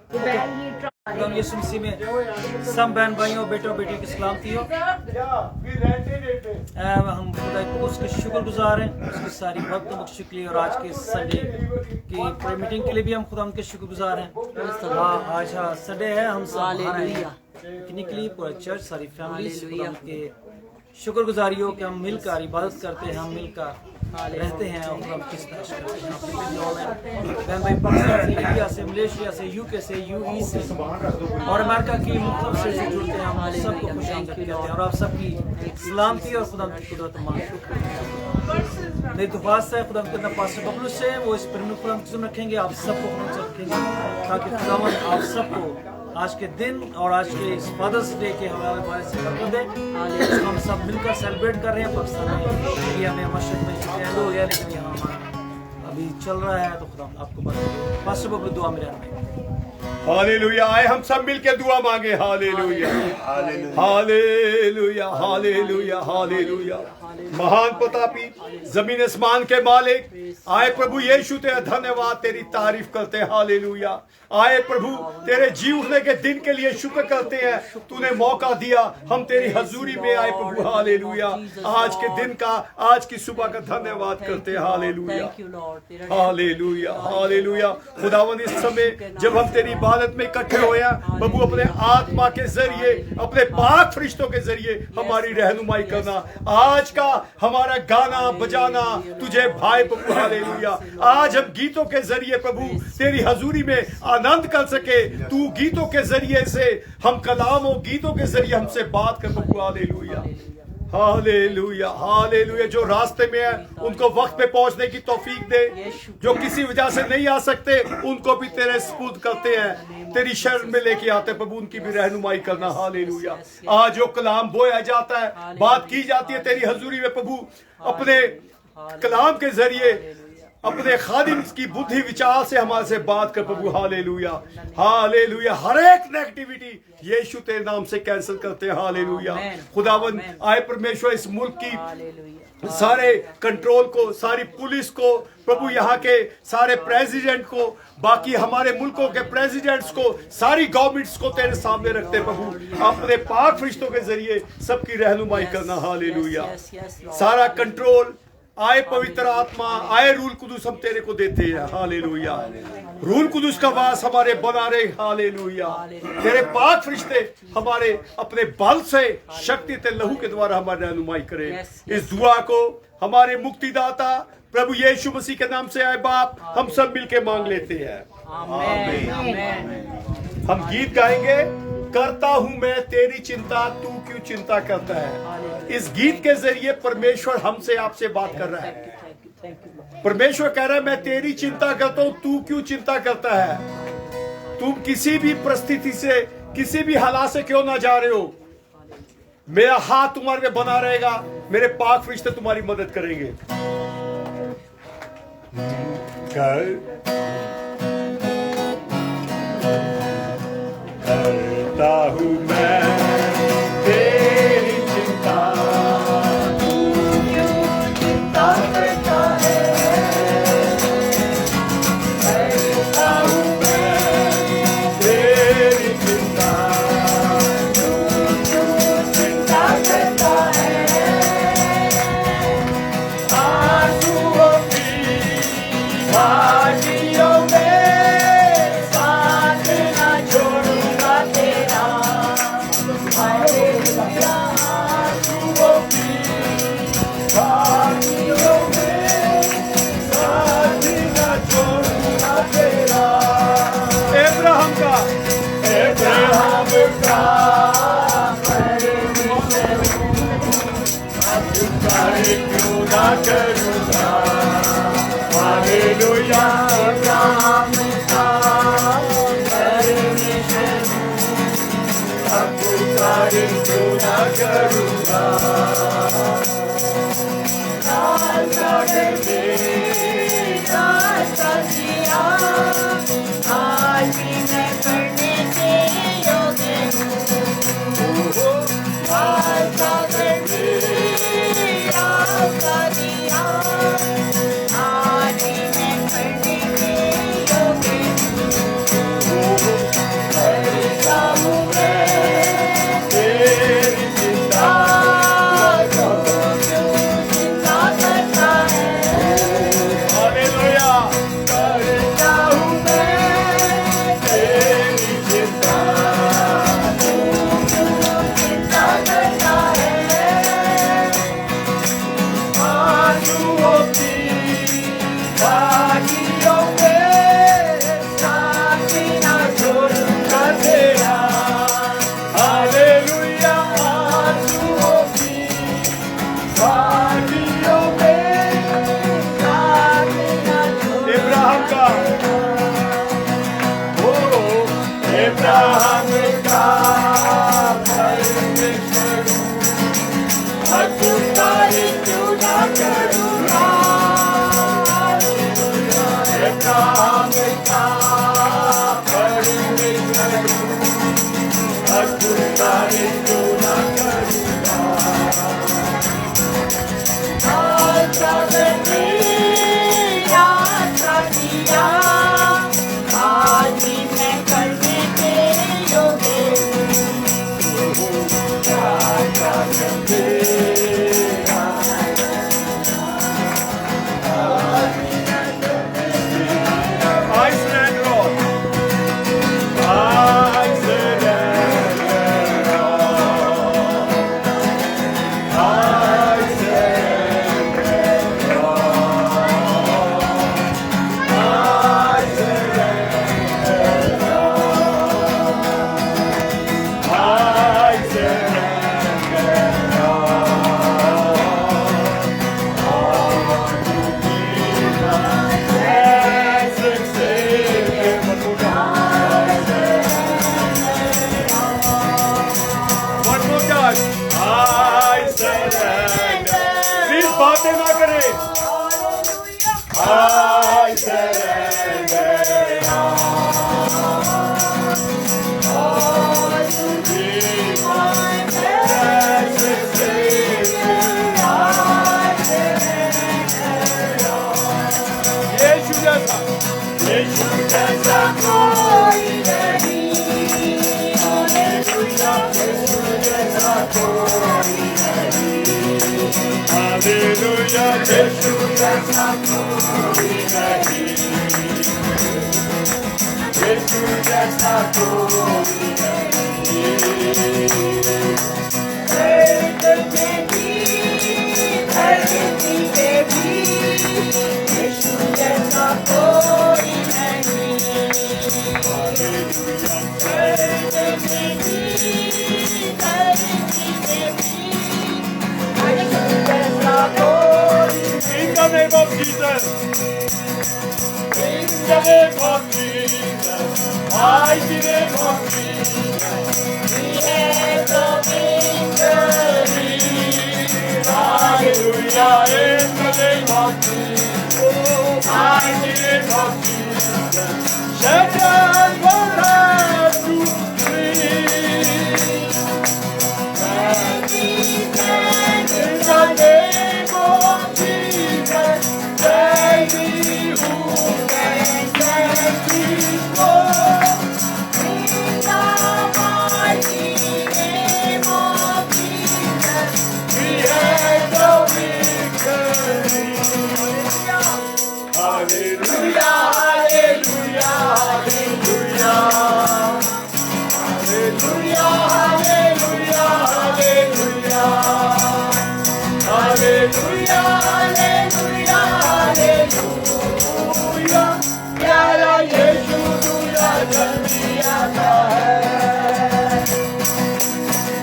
खुदाम यीशु मसीह में सब बहन भाइयों बेटों बेटियों की सलामती हो। हम खुदा उसके शुक्रगुजार हैं, उसकी सारी भक्तों के शुक्रिया। और आज के संडे की प्रेयर मीटिंग के लिए भी हम खुदा के शुक्रगुजार हैं। आज संडे है, हम सब पिकनिक के लिए पूरा चर्च सारी फैमिली के शुक्रगुजारी हो कि हम मिलकर इबादत करते हैं, हम मिलकर रहते हैं और हम किस तरह से बहन भाई पाकिस्तान से, इंडिया से, मलेशिया से, यूके से, यूई से और अमेरिका की मुख्तलिफ से जुड़ते हैं। हम सबको खुशामदीद कहते हैं और आप सबकी सलामती और खुदा की कुदरत मेरी दुआस है खुदा के पास्टर बबलू से वो इस पर खुदा की रखेंगे, आप सबको रखेंगे ताकि खुदावन आप सबको आज के दिन और आज के इस फादर्स डे के हवाले से बरकत दे। हम सब मिलकर सेलिब्रेट कर रहे हैं पाकिस्तान में, इंडिया में, मशरक़ में एंड हो गया, लेकिन यहाँ अभी चल रहा है। तो खुदा आपको बरकत दे। पास्टर बबलू दुआ में रहना। हालेलुया। आए हम सब मिलके दुआ मांगे। Hallelujah hallelujah hallelujah hallelujah. महान प्रतापी जमीन आसमान के मालिक, आए प्रभु यीशु तेरा धन्यवाद, तेरी तारीफ करते हैं। हालेलुया। आए प्रभु तेरे जी उठने के दिन के लिए शुक्र करते हैं, तूने मौका दिया, हम तेरी हजूरी में आए प्रभु। हालेलुया। आज के दिन का, आज की सुबह का धन्यवाद करते हैं। Hallelujah hallelujah hallelujah. खुदावंद इस समय जब हम तेरी इबादत में इकट्ठे हुए हैं प्रभु, अपने आत्मा के जरिए, अपने पाक फरिश्तों के जरिए हमारी रहनुमाई करना। आज का हमारा गाना बजाना तुझे भाई प्रभु। हालेलुया। आज हम गीतों के जरिए प्रभु तेरी हजूरी में आनंद कर सके, तू गीतों के जरिए से हम कलामों गीतों के जरिए हमसे बात कर प्रभु। Hallelujah hallelujah hallelujah. जो रास्ते में है उनको वक्त पे पहुंचने की तौफीक दे, जो किसी वजह से नहीं आ सकते उनको भी तेरे स्पुर्द करते हैं, तेरी शरण में लेके आते प्रभु, उनकी भी रहनुमाई करना। हालेलुया। आज जो कलाम बोया जाता है, बात की जाती है तेरी हजूरी में प्रभु, अपने कलाम के जरिए अपने खादिम की बुद्धि विचार से हमारे से बात कर प्रभु। Hallelujah hallelujah. हर एक नेगेटिविटी यीशु तेरे नाम से कैंसिल करते हैं। हालेलुया। खुदावन आए परमेश्वर इस मुल्क की सारे कंट्रोल को, सारी पुलिस को प्रभु, यहाँ के सारे प्रेसिडेंट को, बाकी हमारे मुल्कों के प्रेसिडेंट्स को, सारी गवर्नमेंट्स को तेरे सामने रखते प्रभु, अपने पाक फरिश्तों के जरिए सबकी रहनुमाई करना। हालेलुया। सारा कंट्रोल आए पवित्र आत्मा, आए रूल कुदूस हम तेरे को देते हैं। हालेलुया। रूल कुदूस का वास हमारे बना रहे। हालेलुया। तेरे पाक फरिश्ते हमारे अपने बल से, शक्ति ते लहू के द्वारा हमारी रहनुमाई करें। इस दुआ को हमारे मुक्तिदाता प्रभु यीशु मसीह के नाम से आए बाप हम सब मिलके मांग लेते हैं। आमीन। हम गीत गाएंगे, करता हूं मैं तेरी चिंता, तू क्यों चिंता करता है। इस गीत के जरिए परमेश्वर हमसे आपसे बात कर रहा है। परमेश्वर कह रहा है मैं तेरी चिंता करता हूं, तू क्यों चिंता करता है। तुम किसी भी परिस्थिति से, किसी भी हालात से क्यों ना जा रहे हो, मेरा हाथ तुम्हारे पे बना रहेगा, मेरे पाक फरिश्ते तुम्हारी मदद करेंगे। करता हूं मैं तेरी चिंता, तू क्यों चिंता करता है। करता हूं मैं तेरी चिंता, तू क्यों चिंता करता है। आंसुओं की घाटियों में अब्राहम का परमेश्वर अद्भुत कार्य क्यों न करूँगा अब्राहम का परमेश्वर अद्भुत कार्य क्यों न करूँगा यात्रा किया आज ही मैं करने के योग्य I stand, Lord. I surrender, Lord. I surrender, Lord. I surrender, Lord. I surrender, One more time. I surrender. Please बातें ना करें. I surrender. यीशु जैसा कोई नहीं हालेलुया यीशु जैसा कोई नहीं हालेलुया यीशु जैसा कोई नहीं यीशु जैसा कोई नहीं यीशु जैसा कोई In the name of Jesus, in the name of Jesus, mighty name of Jesus, we have the victory. Hallelujah, in the name of Jesus, mighty name of Jesus, Satan will have to flee. In the name of Jesus, baby, who can stand before? In the mighty name of Jesus, we have the victory. Hallelujah, hallelujah, hallelujah. Hallelujah, hallelujah, hallelujah. Hallelujah, hallelujah, hallelujah. प्यारा यीशु दूल्हा जल्दी आता है.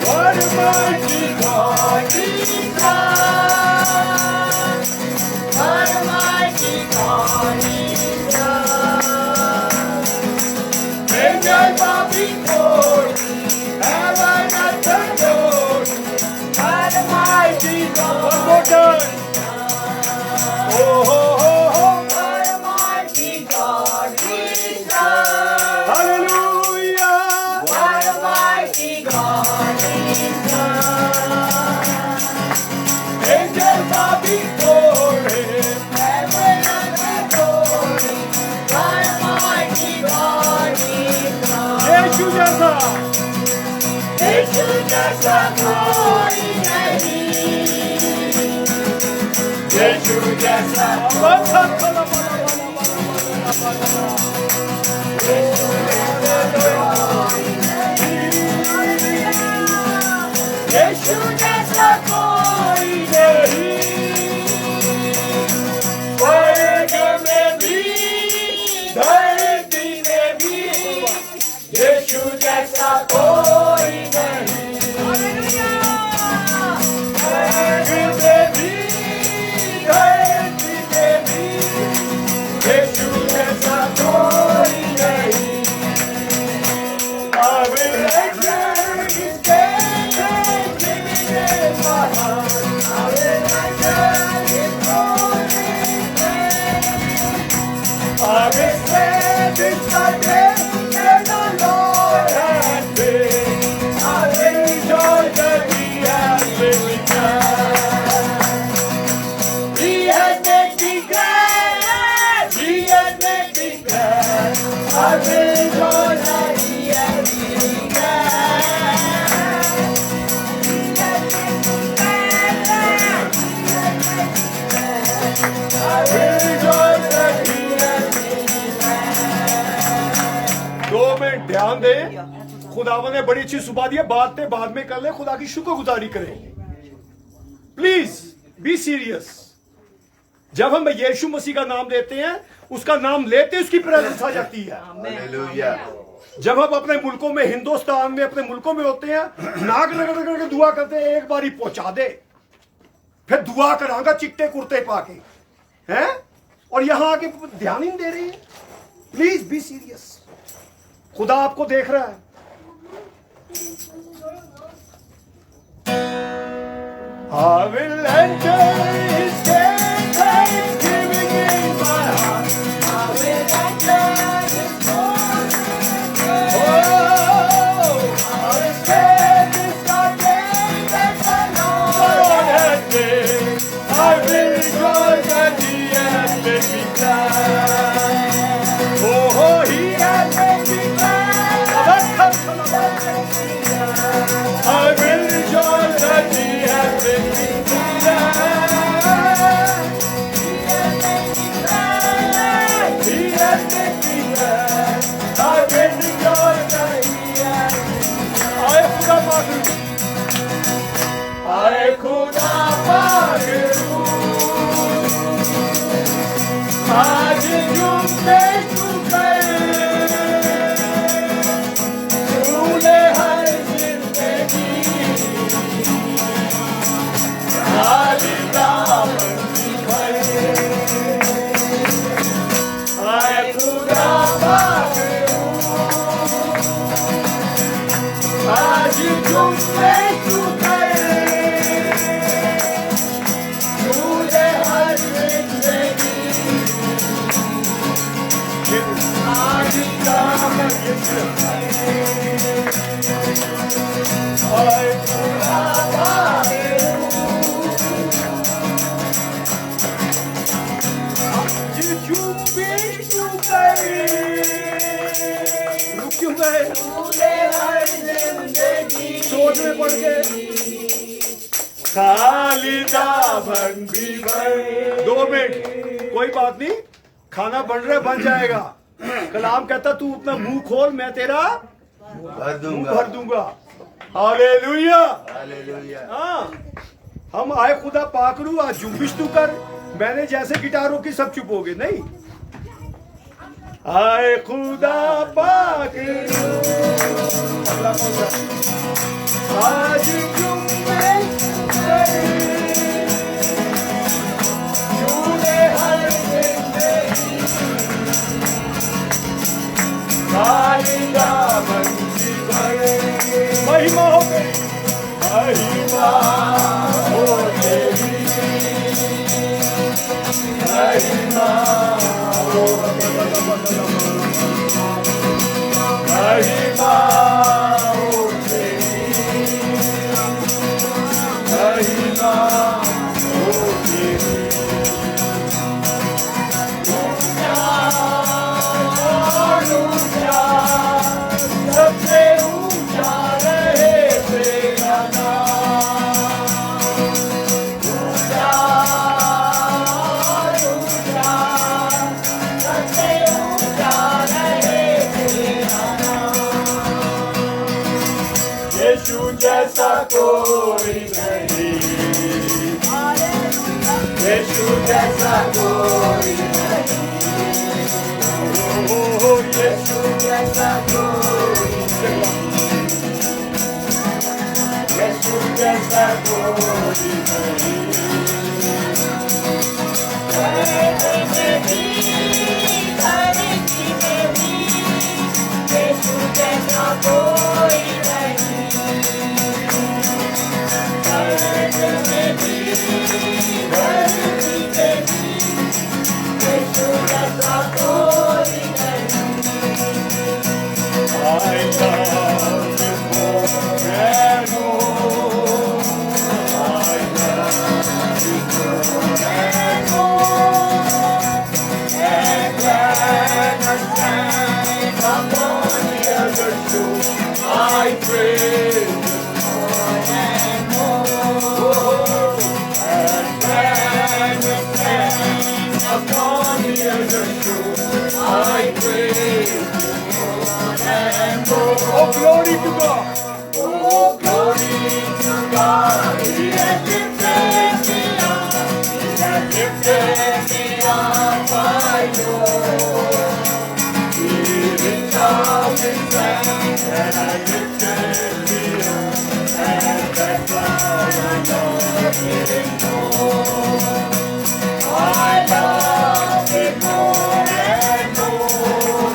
What a mighty God we serve. What a mighty God we serve. Angels bow before Him, heaven and adore Him. What a mighty God. One more time. Oh, oh, oh, oh. What a mighty God we serve. Hallelujah. What a mighty God we serve. Angels bow before Him, heaven and adore Him. What a mighty God we serve. यीशु जैसा कोई नहीं. यीशु जैसा यीशु जैसा कोई नहीं. स्वर्ग में भी धरती में भी यीशु जैसा कोई नहीं. स्वर्ग में भी धरती में भी यीशु जैसा कोई नहीं. ध्यान दे, खुदावन ने बड़ी अच्छी सुबह दी है, बातें बाद में कर ले, खुदा की शुक्रगुजारी करें। Please be serious. जब हम यीशु मसीह का नाम लेते हैं, उसका नाम लेते उसकी प्रेजेंस आ जाती है। जब हम अपने मुल्कों में, हिंदुस्तान में, अपने मुल्कों में होते हैं, नाक रगड़ रगड़ के दुआ करते हैं, एक बारी पहुंचा दे, फिर दुआ करांगा चिट्टे कुर्ते पाके हैं, और यहां आके ध्यान ही नहीं दे रहे हैं। Please be serious. खुदा आपको देख रहा है। I will enter his gates, thanksgiving in my heart. I will enter his courts with praise. Oh, I will stand in the day that the Lord has made. I will rejoice that he has made me glad. Oh, he has made me glad. I will rejoice that he has made me glad. He has made me glad. I will rejoice that he has made me glad. आए खुदा पागल, आए खुदा पागल, आज जुम्मे सोच में पड़ गए, खाली दामन भी भर। 2 मिनट, कोई बात नहीं, खाना बन रहा है, बन जाएगा। कलाम कहता तू अपना मुंह खोल, मैं तेरा मुंह भर दूंगा। हालेलुया, हाँ। हम आए खुदा पाकरू, आज जुम्बिश तू कर। मैंने जैसे गिटारों की सब चुप हो गए, नहीं। आए खुदा पाकरू, अगला कौन सा? आज जुम्बिश झूले हर जिंदगी, खाली दामन की भरे। महिमा हो गई, महिमा हो तेरी, महिमा हो महिमा हो तेरी, महिमा हो तेरी। सबसे ऊंचा रहे तेरा नाम, ऊंचा ऊंचा, सबसे ऊंचा रहे तेरा नाम। यीशु जैसा कोई नहीं, यीशु जैसा कोई नहीं, यीशु जैसा कोई नहीं, यीशु जैसा कोई नहीं। धरती में भी, धरती में भी, यीशु जैसा कोई नहीं। धरती में भी, धरती में भी, यीशु जैसा कोई नहीं। I love you more and more. I love you more and more. And when I stand, I upon the other shore. I praise you more and more. And when upon the other shore, I praise you more and more. Oh, glory to God. Oh, glory to God. He has lifted me up. He has lifted me up, my Lord. He reached out his hand and I lifted me up. And that's why I love him more. I love him more and more.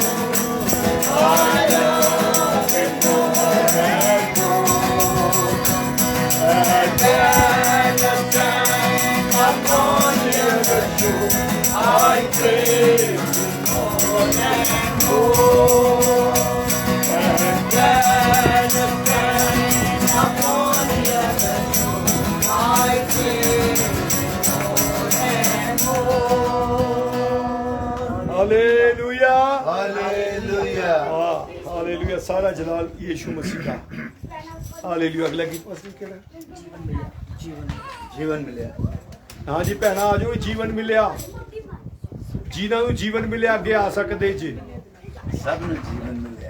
I love him more and more. And then the time upon the other shore, I praise him more and more. And then the time upon the other shore, I praise him more and more. Hallelujah. Hallelujah hallelujah सारा जलाल यीशु मसीह का hallelujah अगला गीत मसीह के जीवन मिले हाँ जी भैना आ जाओ जीवन मिलिया जिन्हों को जीवन मिलिया अगे आ सकते जी सब ਨੂੰ जीवन मिले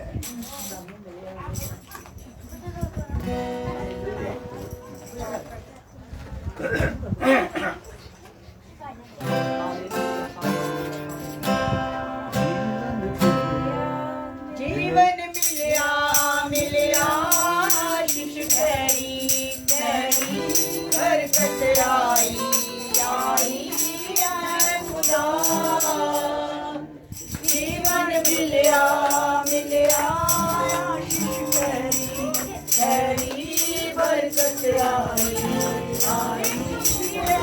जीवन मिलिया मिलिया आशीष ठहरी ठहरी बरकत आई आई है खुदा जीवन मिलिया मिलिया आशीष ठहरी ठहरी बरकत आई आई है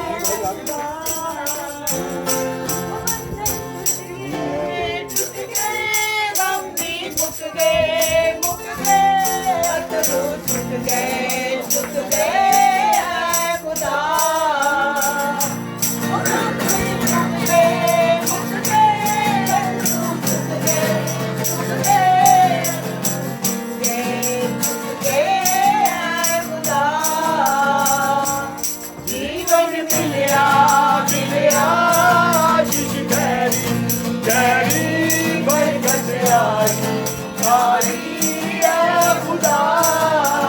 खुदा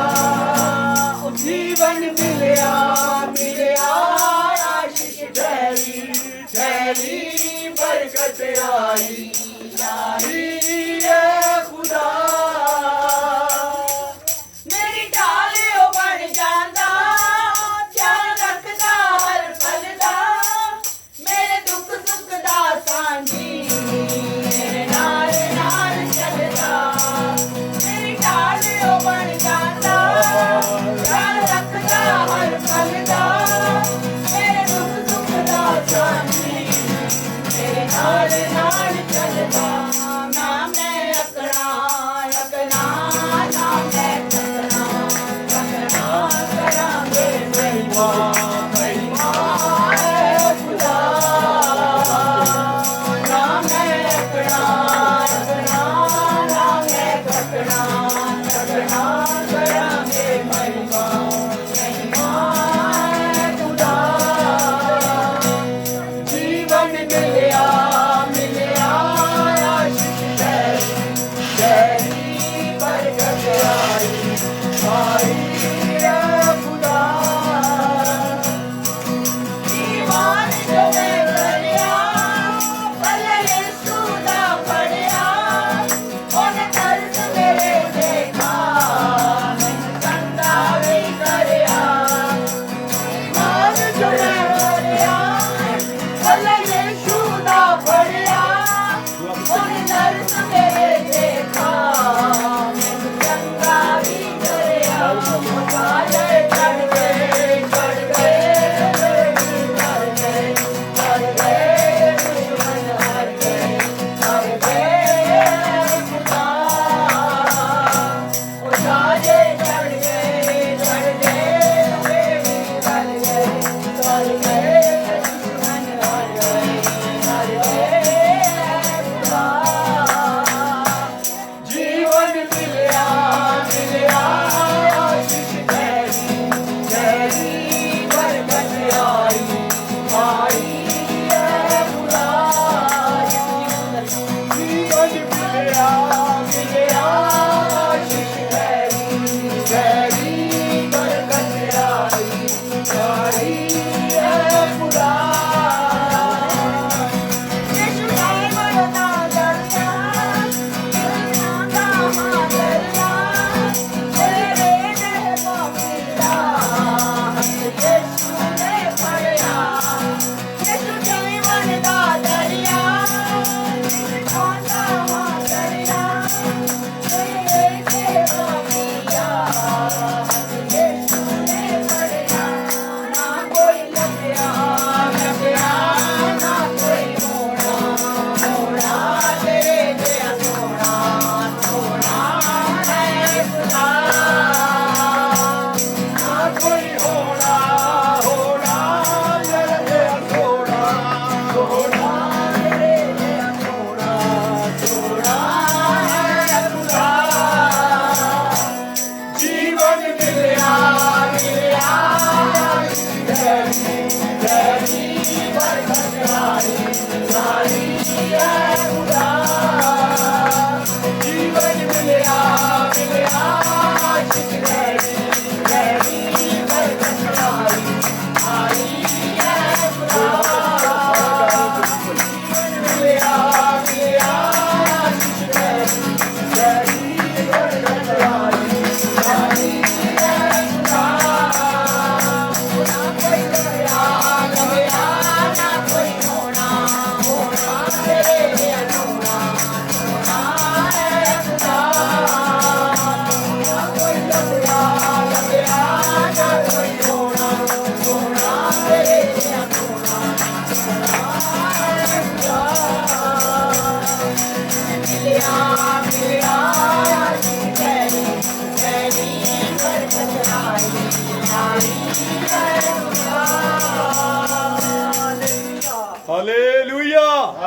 जीवन मिलिया मिलिया आशीष ठहरी ठहरी बरकत आई आई है खुदा मेरी डालियो बन जांदा ध्यान रखदा हर पल दा मेरे दुख सुख दा सांझी मेरे नाल नाल चलदा मेरी डालियो बन जांदा ध्यान रखदा हर पल दा मेरे दुख सुख दा सांझी मेरे नाल नाल चलदा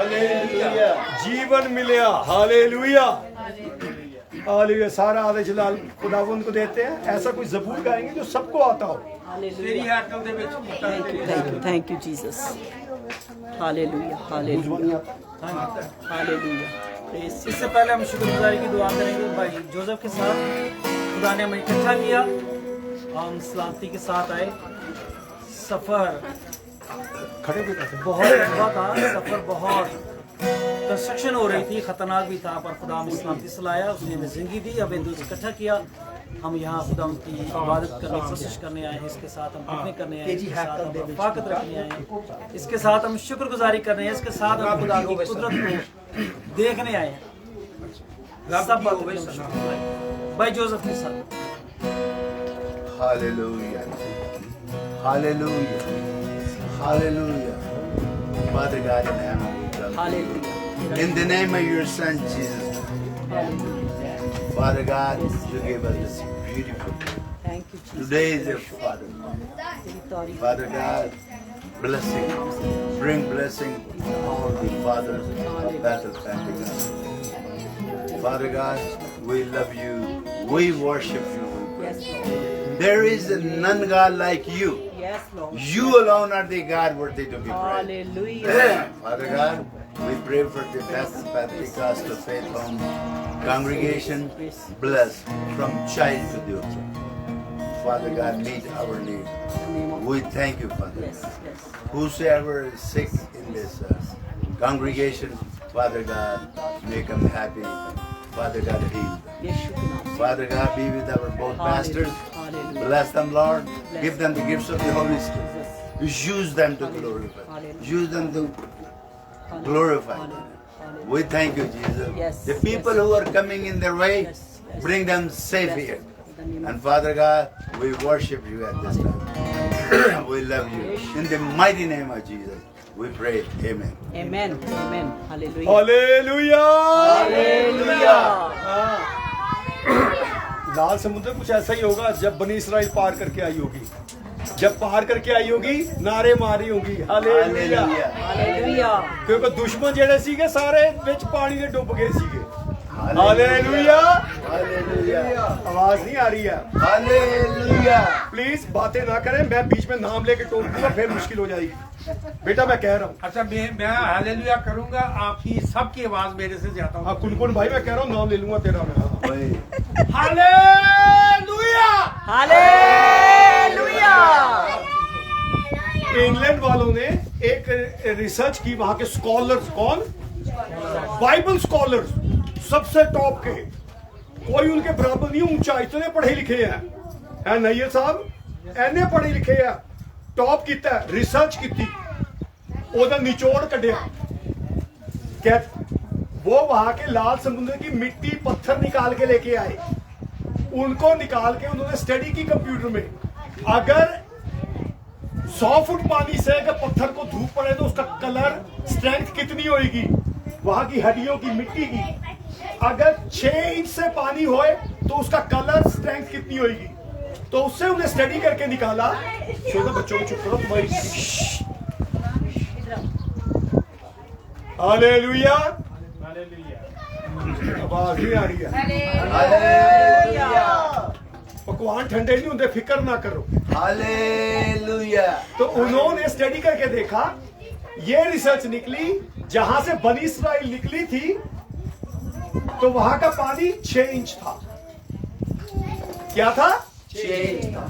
हालेलुया जीवन मिलिया। Hallelujah hallelujah. सारा आदे जलाल खुदावंद को देते हैं। ऐसा कोई ज़बूर गाएंगे जो सबको आता हो। Thank you Jesus. Hallelujah hallelujah hallelujah. इससे पहले हम शुक्रगुजारी की दुआ करेंगे भाई जोसेफ के साथ। खुदा ने हमें इकट्ठा किया, हम सलामती के साथ आए। सफ़र खड़े भी कैसे? बहुत लंबा था, सफ़र बहुत कंस्ट्रक्शन हो रही थी, खतरनाक भी था, पर खुदा हमें सलामती से लाया। उसने हमें जिंदगी दी, अब हिंदू इकट्ठा किया। हम यहाँ खुदा की इबादत करने की कोशिश करने आए हैं। इसके साथ हम पिकनिक करने आए हैं, इसके साथ हम रफ़ाकत रखने आए हैं, इसके साथ हम शुक्रगुजारी करने हैं, इसके साथ हम खुदा की कुदरत को देखने आए हैं। सब बातों पे हम शुक्रगुजारी भाई जोसेफ के साथ। Hallelujah. Hallelujah. Hallelujah. Father God in heaven, we love hallelujah you. In the name of your Son, Jesus. Father God, you gave us this beautiful day. Thank you Jesus. Today is your Father. तेरी तारीफ Father God, blessing, bring blessing to all the fathers of Bethel family. God. Father God, we love you. We worship you. Yes Lord There is none God like you. Yes Lord You alone are the God worthy to be praised. Hallelujah Father God, we pray for the best Pentecostal faith home congregation, bless from child to youth. Father God, meet our need. We thank you, Father. Yes yes Whosoever is sick in this congregation, Father God, make them happy. Father God, heal them. यीशु के नाम से Father God, be with our both pastors. Hallelujah Bless them, Lord. Give them the gifts of the Holy Spirit. Use them to glorify. Use them to glorify. We thank you, Jesus. Yes, The people who are coming in their way, Yes, yes. bring them safe Yes. here. In the name of And Father God, we worship you at this time. We love you. In the mighty name of Jesus, we pray. Amen. Amen amen hallelujah hallelujah hallelujah. लाल समुद्र कुछ ऐसा ही होगा जब बनी Israel पार करके आई होगी। जब पार करके आई होगी नारे मारी होगी हालेलुया। Hallelujah. हालेलुया क्योंकि दुश्मन जेड़े सीगे सारे विच पानी दे डुब गए सीगे। हालेलुया। Hallelujah. आवाज नहीं आ रही है। Hallelujah. प्लीज बातें ना करें, मैं बीच में नाम लेके टोक दूंगा, फिर मुश्किल हो जाएगी। बेटा मैं कह रहा हूँ। अच्छा मैं हालेलुया करूंगा, आपकी सबकी आवाज मेरे से ज्यादा हाँ कुनकुन भाई मैं कह रहा हूँ, नाम ले लूंगा तेरा मैं। Wait. हालेलुया। हालेलुया। इंग्लैंड वालों ने एक रिसर्च की, वहां के स्कॉलर्स, कौन? बाइबल स्कॉलर्स, सबसे टॉप के, कोई उनके बराबर नहीं ऊंचा, इतने पढ़े लिखे हैं। है नैयर साहब एने पढ़े लिखे हैं, टॉप किया रिसर्च की, ओदा निचोड़ कढ़िया। वो वहां के लाल समुद्र की मिट्टी पत्थर निकाल के लेके आए, उनको निकाल के उन्होंने स्टडी की कंप्यूटर में। अगर 100 फुट पानी से अगर पत्थर को धूप पड़े तो उसका कलर स्ट्रेंथ कितनी होगी, वहां की हड्डियों की मिट्टी की। अगर 6 इंच से पानी होए तो उसका कलर स्ट्रेंथ कितनी होगी। तो उससे उन्हें स्टडी करके निकाला। छोटे बच्चों को चुप करो तुम्हारी। हालेलुया। आवाज नहीं आ रही है। Hallelujah. पकवान ठंडे नहीं होते, फिक्र ना करो। Hallelujah. तो उन्होंने स्टडी करके देखा, ये रिसर्च निकली, जहां से बनी इसराइल निकली थी तो वहां का पानी 6 इंच था। क्या था? 6 इंच था।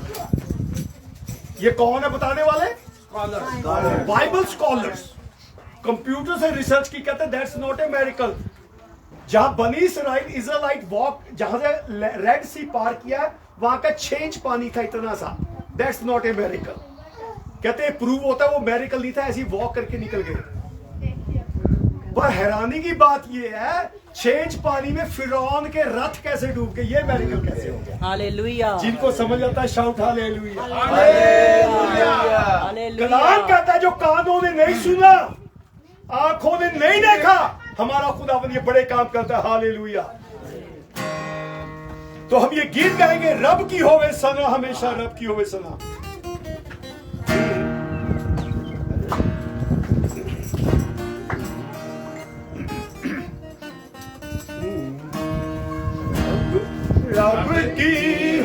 ये कौन है बताने वाले? बाइबल स्कॉलर्स, कंप्यूटर से रिसर्च की, कहते हैं दैट्स नॉट ए मेरिकल। जहां बनी इसराइल इजराइलाइट वॉक, जहां से रेड सी पार किया, वहां का 6 इंच पानी था, इतना सा। दैट्स नॉट ए मेरिकल। कहते हैं प्रूव होता है वो मेरिकल नहीं था, ऐसी वॉक करके निकल गए। पर हैरानी की बात ये है, 6 इंच पानी में फिरौन के रथ कैसे डूब गए, ये मेरिकल कैसे हो गया? हालेलुया जिनको समझ आता है शाउट हालेलुया। हालेलुया। कलाम कहता है जो कानों ने नहीं सुना, आंखों ने नहीं देखा, हमारा खुदावंद ये बड़े काम करता है। हालेलुया। तो हम ये गीत गाएंगे, रब की होवे सना, हमेशा रब की होवे सना। रब की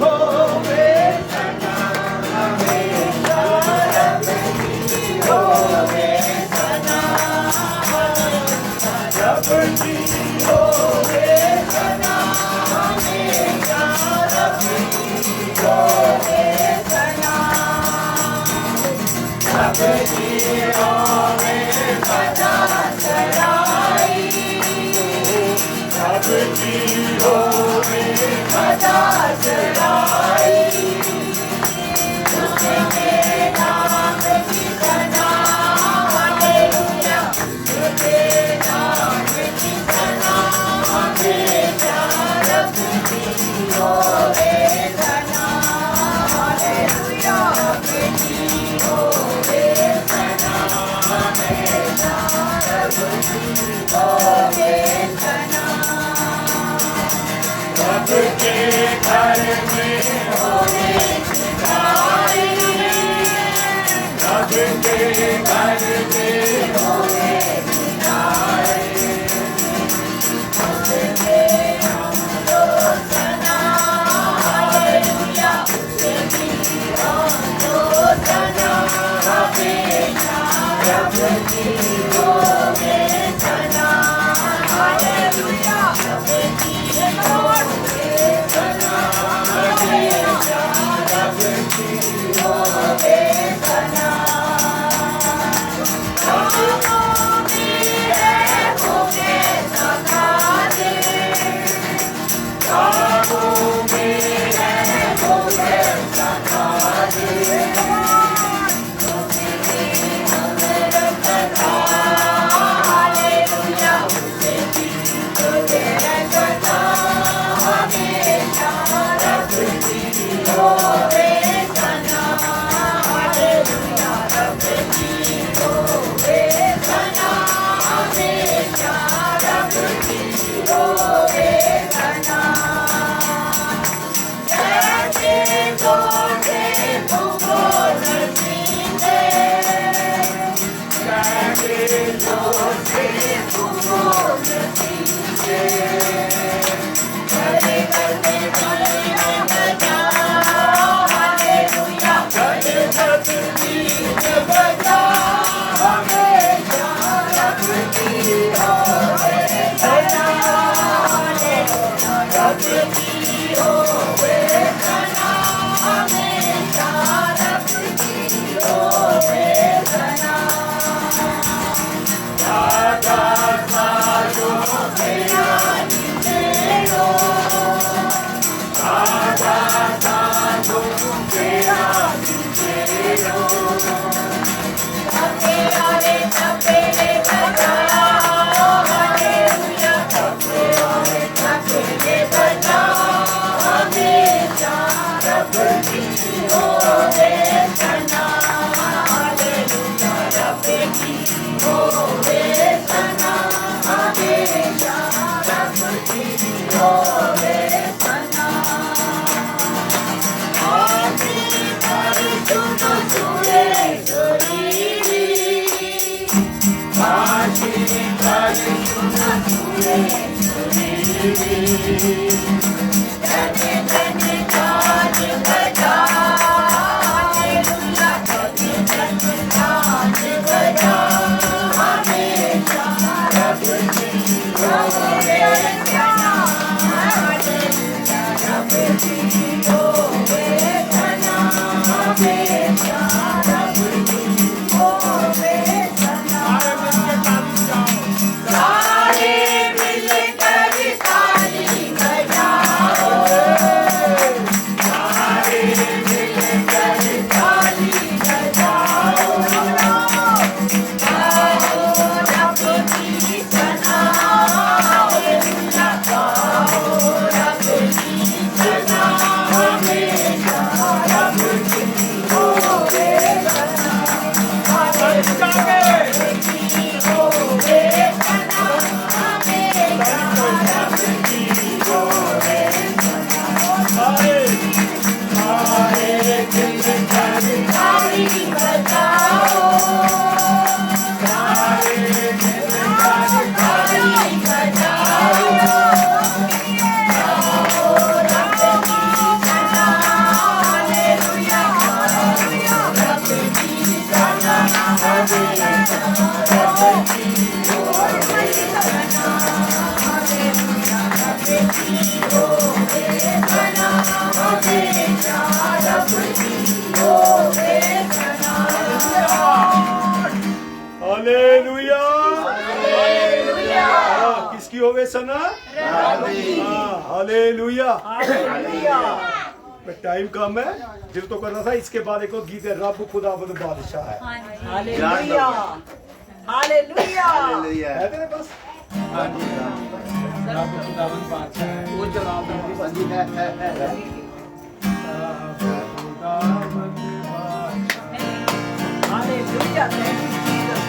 होवे सना, हमेशा रब की होवे सना, रब की होवे सना, हमेशा रब की होवे सना, रब की होवे सना सराई, रब की होवे सदा सराई, उसके नाम की सना, हालेलुया, उसके नाम की सना, हमेशा रब की होवे सना, हालेलुया, रब की होवे सना, हमेशा रब की होवे सना, रब के घर में होवे भिखारी, रब के घर में होवे भिखारी, उसके हमको सना, हालेलुया, उसकी हमको सना, हमेशा रब की होवे सना, हालेलुया, रब की होवे सना, हमेशा रब की होवे सना, काबू में है होवे सना दे, हालेलुया, उसकी होवे सना, हमेशा रब की होवे सना, हालेलुया, रब की होवे सना, हमेशा रब की होवे सना, जैसे तोड़े तुमको नसीबे, जैसे तोड़े तुमको नसीबे, करे करते करे बजा, हालेलुया, करे करते बजा, हमेशा रब की होवे सना, हालेलुया, रब की होवे सना, हमेशा रब की होवे सना, दादा साजो मेरा निजेरो, दादा साजो मेरा निजेरो, अकेले अकेले बजा, हालेलुया, अकेले बजा, हमेशा रब की होवे सना, हालेलुया, रब की होवे सना, हमेशा रब की होवे सना, आखिरी बार सुनो सुरे सुरीली, आखिरी बार सुनो सुरे सुरीली, धन्य धन्य गान बजा, हालेलुया, धन्य धन्य गान बजा, हमेशा रब की होवे सना, हालेलुया, रब की होवे सना, हमेशा रब की होवे सना, सारे मिलकर ताली बजा, होवे सना हालेलुया। टाइम कम है, दिल तो करना था। इसके बाद एक और गीत है, रब खुदावंद बादशाह है। Hallelujah hallelujah Hallelujah. है तेरे पास? रब खुदावंद बादशाह है। वो जवाब hallelujah thank you Jesus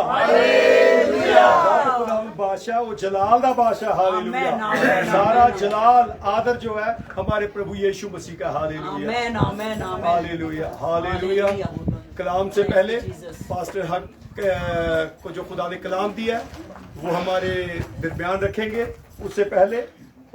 hallelujah बादशाह, वो जलाल दा बादशाह। हालेलुया। आमीन, आमीन, सारा आमीन। जलाल आदर जो है हमारे प्रभु यीशु मसीह का। हालेलुया आमेन आमेन आमेन हालेलुया हालेलुया। हालेलुया। कलाम से Thank you, पहले Jesus. पास्टर हक को जो खुदा ने कलाम दिया वो हमारे दरमियान रखेंगे। उससे पहले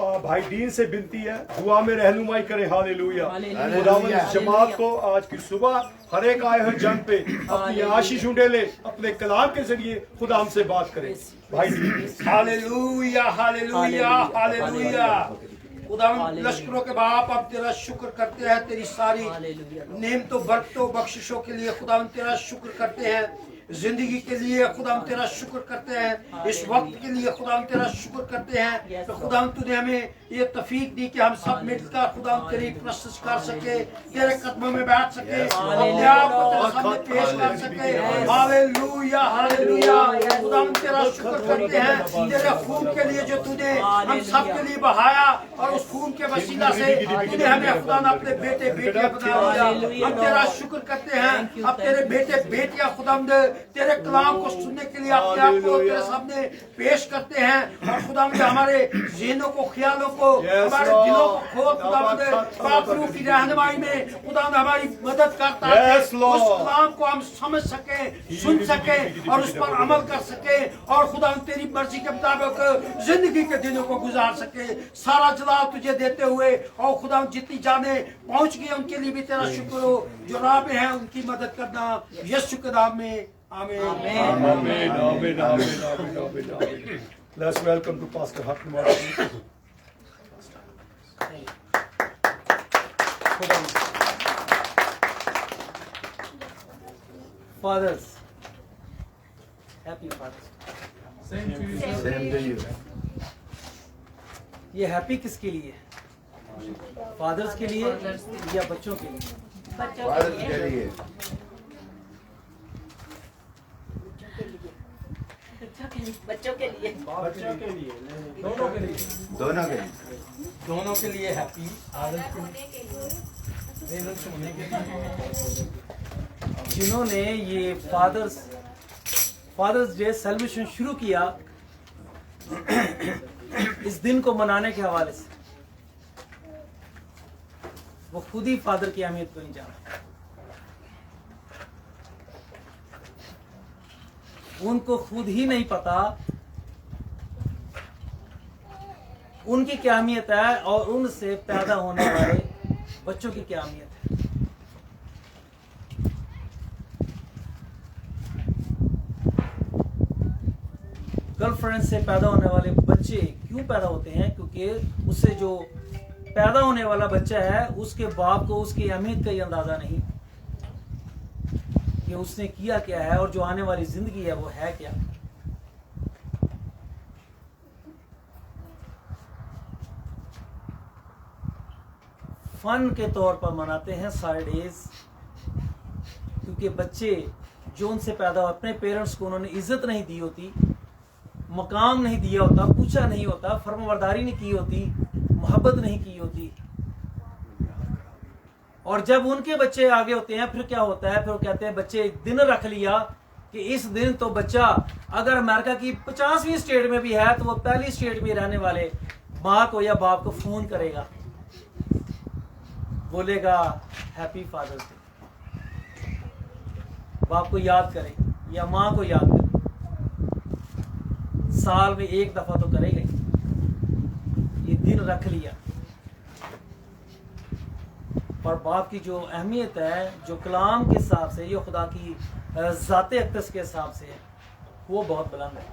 भाई दीन से विनती है दुआ में रहनुमाई करें। हालेलुया। हालेलुया। खुदावंद हालेलुया। जमात को आज की सुबह हर एक आए हुए जन पे अपनी हालेलुया। आशीष उंडेले अपने कलाम के जरिए खुदा हमसे बात करें। भाई दीन हालेलुया हालेलुया हालेलुया। खुदावंद हालेलुया। लश्करों के बाप, अब तेरा शुक्र करते हैं तेरी सारी हालेलुया। नेमतों बरकतों बख्शिशों के लिए। खुदावंद तेरा शुक्र करते हैं जिंदगी के लिए। खुदावंद तेरा शुक्र करते हैं इस वक्त के लिए। खुदावंद तेरा शुक्र करते हैं तो खुदावंद तूने हमें ये तौफीक दी कि हम सब मिलकर खुदावंद तेरी प्रशंसा कर सके, तेरे कदमों में बैठ सके, अपने आप को तेरे सामने पेश कर सके। Hallelujah hallelujah. खुदावंद तेरा शुक्र करते हैं तेरे खून के लिए जो तूने हम सब के लिए बहाया, और उस खून के वसीला से तूने हमें खुदा अपने बेटे बेटियां बना दिया। हम तेरा शुक्र करते हैं अब तेरे बेटे बेटियां खुदावंद तेरे कलाम को सुनने के लिए अपने आप को तेरे सामने पेश करते हैं। और खुदा हमारे ज़हनों को, ख्यालों को, हमारे दिलों को खोल खुदा पाक रूह की रहनुमाई में खुदा हमारी मदद करता है। उस कलाम को हम समझ सके, सुन सके और उस पर अमल कर सके और खुदा तेरी मर्जी के मुताबिक जिंदगी के दिनों को गुजार सके। सारा जलाल तुझे देते हुए और खुदा जितनी जाने पहुंच गई उनके लिए भी तेरा शुक्र हो। जो राह में है उनकी मदद करना यीशु के नाम में, आमीन। Amen, amen, amen, amen, amen, amen. Let's welcome to Pastor Hakim Martin. Fathers, happy fathers. Same to you. ये हैप्पी किसके लिए है? फादर्स के लिए या बच्चों के लिए? फादर्स के लिए, बच्चों के लिए दोनों के लिए, दोनों के लिए हैप्पी। जिन्होंने ये फादर्स डे सेलिब्रेशन शुरू किया इस दिन को मनाने के हवाले से, वो खुद ही फादर की अहमियत को नहीं जानते। उनको खुद ही नहीं पता उनकी क्या अहमियत है और उनसे पैदा होने वाले बच्चों की क्या अहमियत है। गर्लफ्रेंड से पैदा होने वाले बच्चे क्यों पैदा होते हैं? क्योंकि उससे जो पैदा होने वाला बच्चा है उसके बाप को उसकी अहमियत का ही अंदाजा नहीं कि उसने किया क्या है और जो आने वाली जिंदगी है वो है क्या। फन के तौर पर मनाते हैं सारे डेज, क्योंकि बच्चे जो उनसे पैदा हुए अपने पेरेंट्स को उन्होंने इज्जत नहीं दी होती, मकाम नहीं दिया होता, पूछा नहीं होता, फर्माबरदारी नहीं की होती, मोहब्बत नहीं की होती। और जब उनके बच्चे आगे होते हैं फिर क्या होता है? फिर वो कहते हैं बच्चे एक दिन रख लिया कि इस दिन तो बच्चा अगर अमेरिका की 50वीं स्टेट में भी है तो वो पहली स्टेट में रहने वाले माँ को या बाप को फोन करेगा, बोलेगा हैप्पी फादर्स डे, बाप को याद करे या माँ को याद करे। साल में एक दफा तो करेगा, ये दिन रख लिया। पर बाप की जो अहमियत है, जो कलाम के हिसाब से, ये खुदा की ज़ाते अक़दस के हिसाब से है, वो बहुत बुलंद है।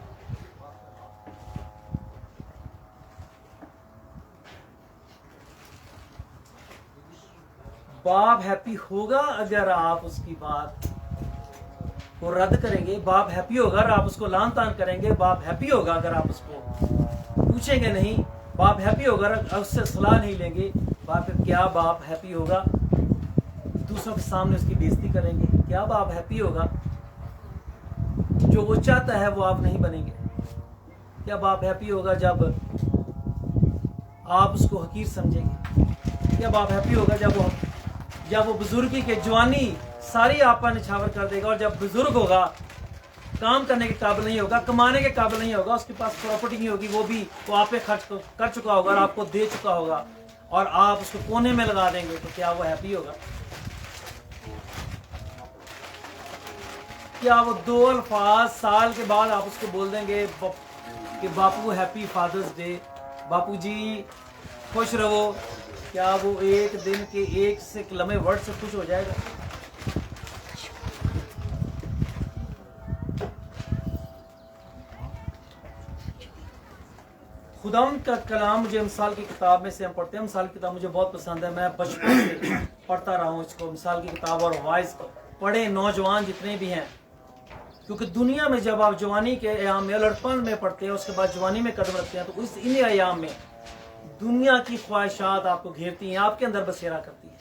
बाप हैप्पी होगा अगर आप उसकी बात को रद्द करेंगे, बाप हैप्पी होगा अगर आप उसको लान तान करेंगे, बाप हैप्पी होगा अगर आप उसको पूछेंगे नहीं, बाप हैप्पी होगा अगर उससे सलाह नहीं लेंगे, क्या बाप हैप्पी होगा दूसरों के सामने उसकी बेइज्जती करेंगे? क्या बाप हैप्पी होगा जो वो चाहता है वो आप नहीं बनेंगे? क्या बाप हैप्पी होगा जब आप उसको हकीर समझेंगे? क्या बाप हैप्पी होगा जब वो बुजुर्गी के जवानी सारी आपका निछावर कर देगा और जब बुजुर्ग होगा, काम करने के काबिल नहीं होगा, कमाने के काबिल नहीं होगा, उसके पास प्रॉपर्टी नहीं होगी, वो आप पे खर्च कर चुका होगा और आपको दे चुका होगा और आप उसको कोने में लगा देंगे, तो क्या वो हैप्पी होगा? क्या वो 2 अल्फाज साल के बाद आप उसको बोल देंगे कि बापू हैप्पी फादर्स डे, बापू जी खुश रहो? क्या वो एक दिन के एक से लम्हे वर्ड से खुश हो जाएगा? खुदावंद का कलाम मुझे मिसाल की किताब में से हम पढ़ते हैं। मिसाल की किताब मुझे बहुत पसंद है, मैं बचपन से पढ़ता रहा हूँ इसको, मिसाल की किताब। और वाइज को पढ़े नौजवान जितने भी हैं, क्योंकि दुनिया में जब आप जवानी के अयाम में, लड़पन में पढ़ते हैं, उसके बाद जवानी में कदम रखते हैं, तो इस इन अयाम में दुनिया की ख्वाहिशात आपको घेरती हैं, आपके अंदर बसेरा करती हैं।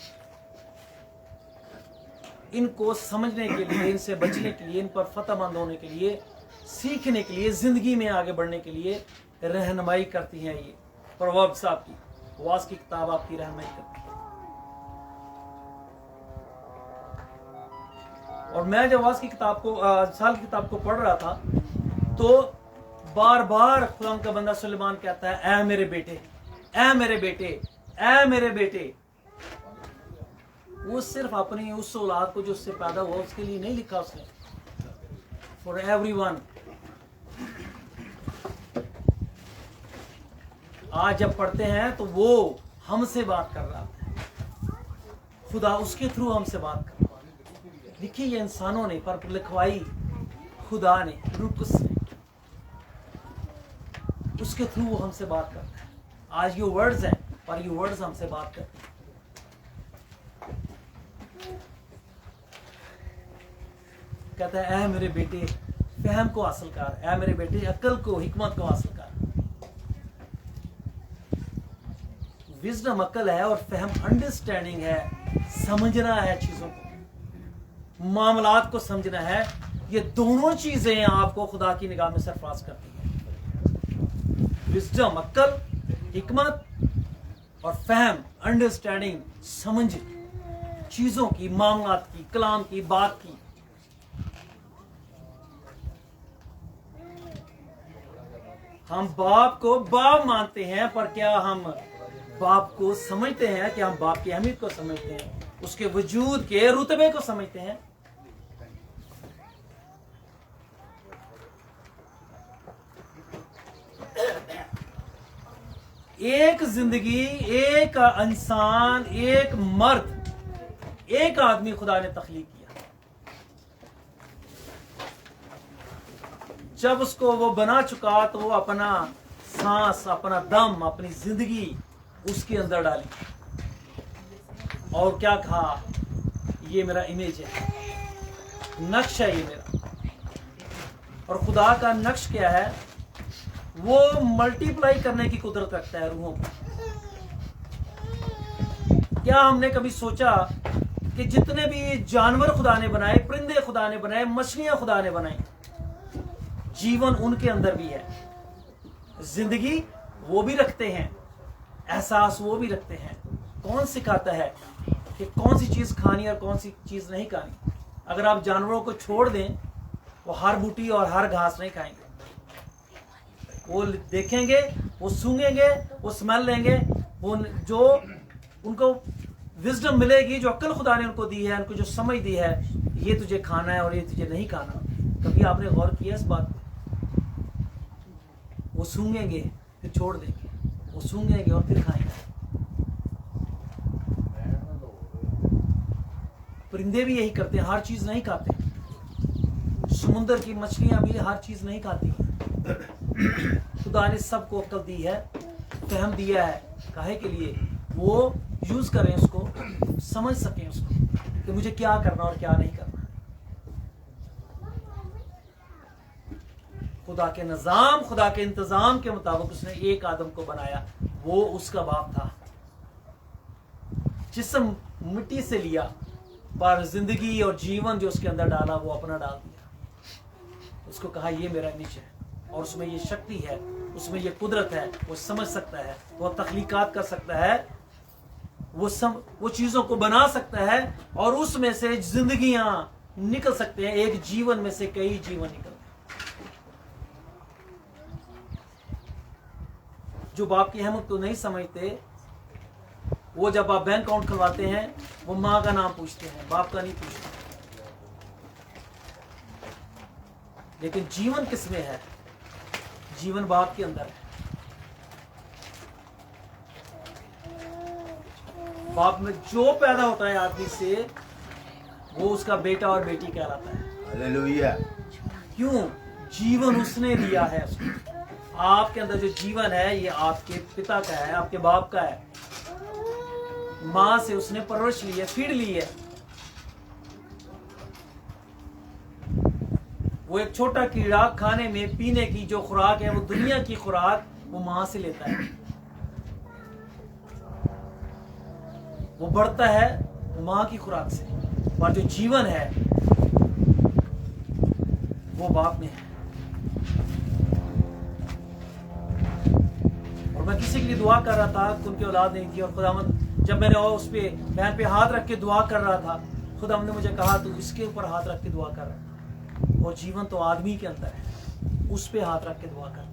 इनको समझने के लिए, इनसे बचने के लिए, इन पर फतहमंद होने के लिए, सीखने के लिए, जिंदगी में आगे बढ़ने के लिए रहनुमाई करती हैं। ये प्रोवर्ब्स आपकी वास की किताब आपकी रहनुमाई करती है। और मैं जब वाज की किताब को साल की किताब को पढ़ रहा था तो बार बार खुदा का बंदा सुलेमान कहता है, ऐ मेरे बेटे, ऐ मेरे बेटे, ऐ मेरे बेटे। वो सिर्फ अपनी उस औलाद को जो उससे पैदा हुआ उसके लिए नहीं लिखा उसने, फॉर एवरीवन। आज जब पढ़ते हैं तो वो हमसे बात कर रहा है, खुदा उसके थ्रू हमसे बात कर रहा है। लिखी ये इंसानों ने, पर लिखवाई खुदा ने, रूकुस ने, उसके थ्रू वो हमसे बात करता है। आज ये वर्ड्स हैं, पर ये वर्ड्स हमसे बात करते हैं। कहता है, ऐ मेरे बेटे फहम को हासिल कर, ऐ मेरे बेटे अक्ल को, हिकमत को हासिल कर। विजडम अक्ल है और फहम अंडरस्टैंडिंग है, समझना है चीजों को, मामलात को समझना है। ये दोनों चीजें आपको खुदा की निगाह में सरफराज करती हैं। विजडम अक्ल, हिकमत और फहम अंडरस्टैंडिंग, समझ चीजों की, मामलात की, कलाम की, बात की। हम बाप को बाप मानते हैं, पर क्या हम बाप को समझते हैं? कि हम बाप की अहमियत को समझते हैं, उसके वजूद के रुतबे को समझते हैं? एक जिंदगी, एक इंसान, एक मर्द, एक आदमी खुदा ने तख्लीक किया। जब उसको वो बना चुका तो वो अपना सांस, अपना दम, अपनी जिंदगी उसके अंदर डाली और क्या कहा, ये मेरा इमेज है, नक्श है ये मेरा। और खुदा का नक्श क्या है? वो मल्टीप्लाई करने की कुदरत रखता है रूहों को। क्या हमने कभी सोचा कि जितने भी जानवर खुदा ने बनाए, परिंदे खुदा ने बनाए, मछलियां खुदा ने बनाई, जीवन उनके अंदर भी है, जिंदगी वो भी रखते हैं, एहसास वो भी रखते हैं। कौन सिखाता है कि कौन सी चीज खानी और कौन सी चीज नहीं खानी? अगर आप जानवरों को छोड़ दें, वो हर बूटी और हर घास नहीं खाएंगे। वो देखेंगे, वो सूंघेंगे, वो स्मेल लेंगे, वो जो उनको विजडम मिलेगी, जो अक्ल खुदा ने उनको दी है, उनको जो समझ दी है, ये तुझे खाना है और ये तुझे नहीं खाना। कभी आपने गौर किया इस बात? वो सूंघेंगे फिर छोड़ देंगे, वो सूंघेंगे और फिर खाएंगे। परिंदे भी यही करते हैं, हर चीज नहीं खाते। समुद्र की मछलियां भी हर चीज नहीं खाती। खुदा ने सबको अक्ल दी है, फहम दिया है, काहे के लिए? वो यूज करें उसको, समझ सकें उसको कि मुझे क्या करना और क्या नहीं करना। खुदा के निजाम, खुदा के इंतजाम के मुताबिक उसने एक आदम को बनाया, वो उसका बाप था। जिस्म मिट्टी से लिया, पर जिंदगी और जीवन जो उसके अंदर डाला वो अपना डाल दिया। उसको कहा ये मेरा इमेज है, और उसमें ये शक्ति है, उसमें ये कुदरत है, वो समझ सकता है, वो तख्लीकात कर सकता है, वो चीजों को बना सकता है, और उसमें से जिंदगियां निकल सकते हैं। एक जीवन में से कई जीवन निकलते हैं। जो बाप की अहमियत को नहीं समझते, वो जब आप बैंक अकाउंट खुलवाते हैं, वो माँ का नाम पूछते हैं, बाप का नहीं पूछते। लेकिन जीवन किसमें है? जीवन बाप के अंदर है। बाप में जो पैदा होता है आदमी से, वो उसका बेटा और बेटी कहलाता है। हालेलुया। क्यों? जीवन उसने दिया है उसको। आपके अंदर जो जीवन है, ये आपके पिता का है, आपके बाप का है। माँ से उसने परवरिश ली है, फीड ली है। वो एक छोटा कीड़ा खाने में, पीने की जो खुराक है, वो दुनिया की खुराक वो माँ से लेता है। वो बढ़ता है माँ की खुराक से, पर जो जीवन है वो बाप में है। और मैं किसी के लिए दुआ कर रहा था, उनकी औलाद नहीं थी, और खुदावंद जब मैंने उस पे बहन पे हाथ रख के दुआ कर रहा था, खुदा ने मुझे कहा तू इसके ऊपर हाथ रख के दुआ कर, और जीवन तो आदमी के अंदर है, उस पे हाथ रख के दुआ कर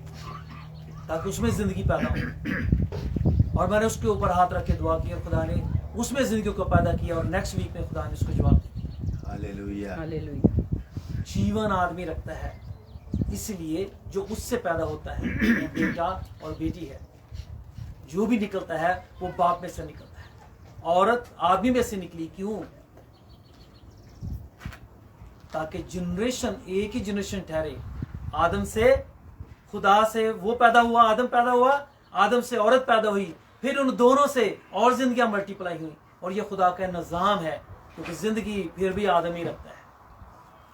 ताकि उसमें जिंदगी पैदा हो। और मैंने उसके ऊपर हाथ रख के दुआ की और खुदा ने उसमें जिंदगी को पैदा किया, और नेक्स्ट वीक में खुदा ने उसको जवाब दिया। Hallelujah. हालेलुया। जीवन आदमी रखता है, इसलिए जो उससे पैदा होता है वो बेटा और बेटी है। जो भी निकलता है वो बाप में से निकलता है। औरत आदमी में से निकली, क्यों? ताकि जनरेशन एक ही जनरेशन ठहरे। आदम से, खुदा से वो पैदा हुआ, आदम पैदा हुआ, आदम से औरत पैदा हुई, फिर उन दोनों से और जिंदगियां मल्टीप्लाई हुई। और ये खुदा का निजाम है, क्योंकि जिंदगी फिर भी आदम ही रखता है,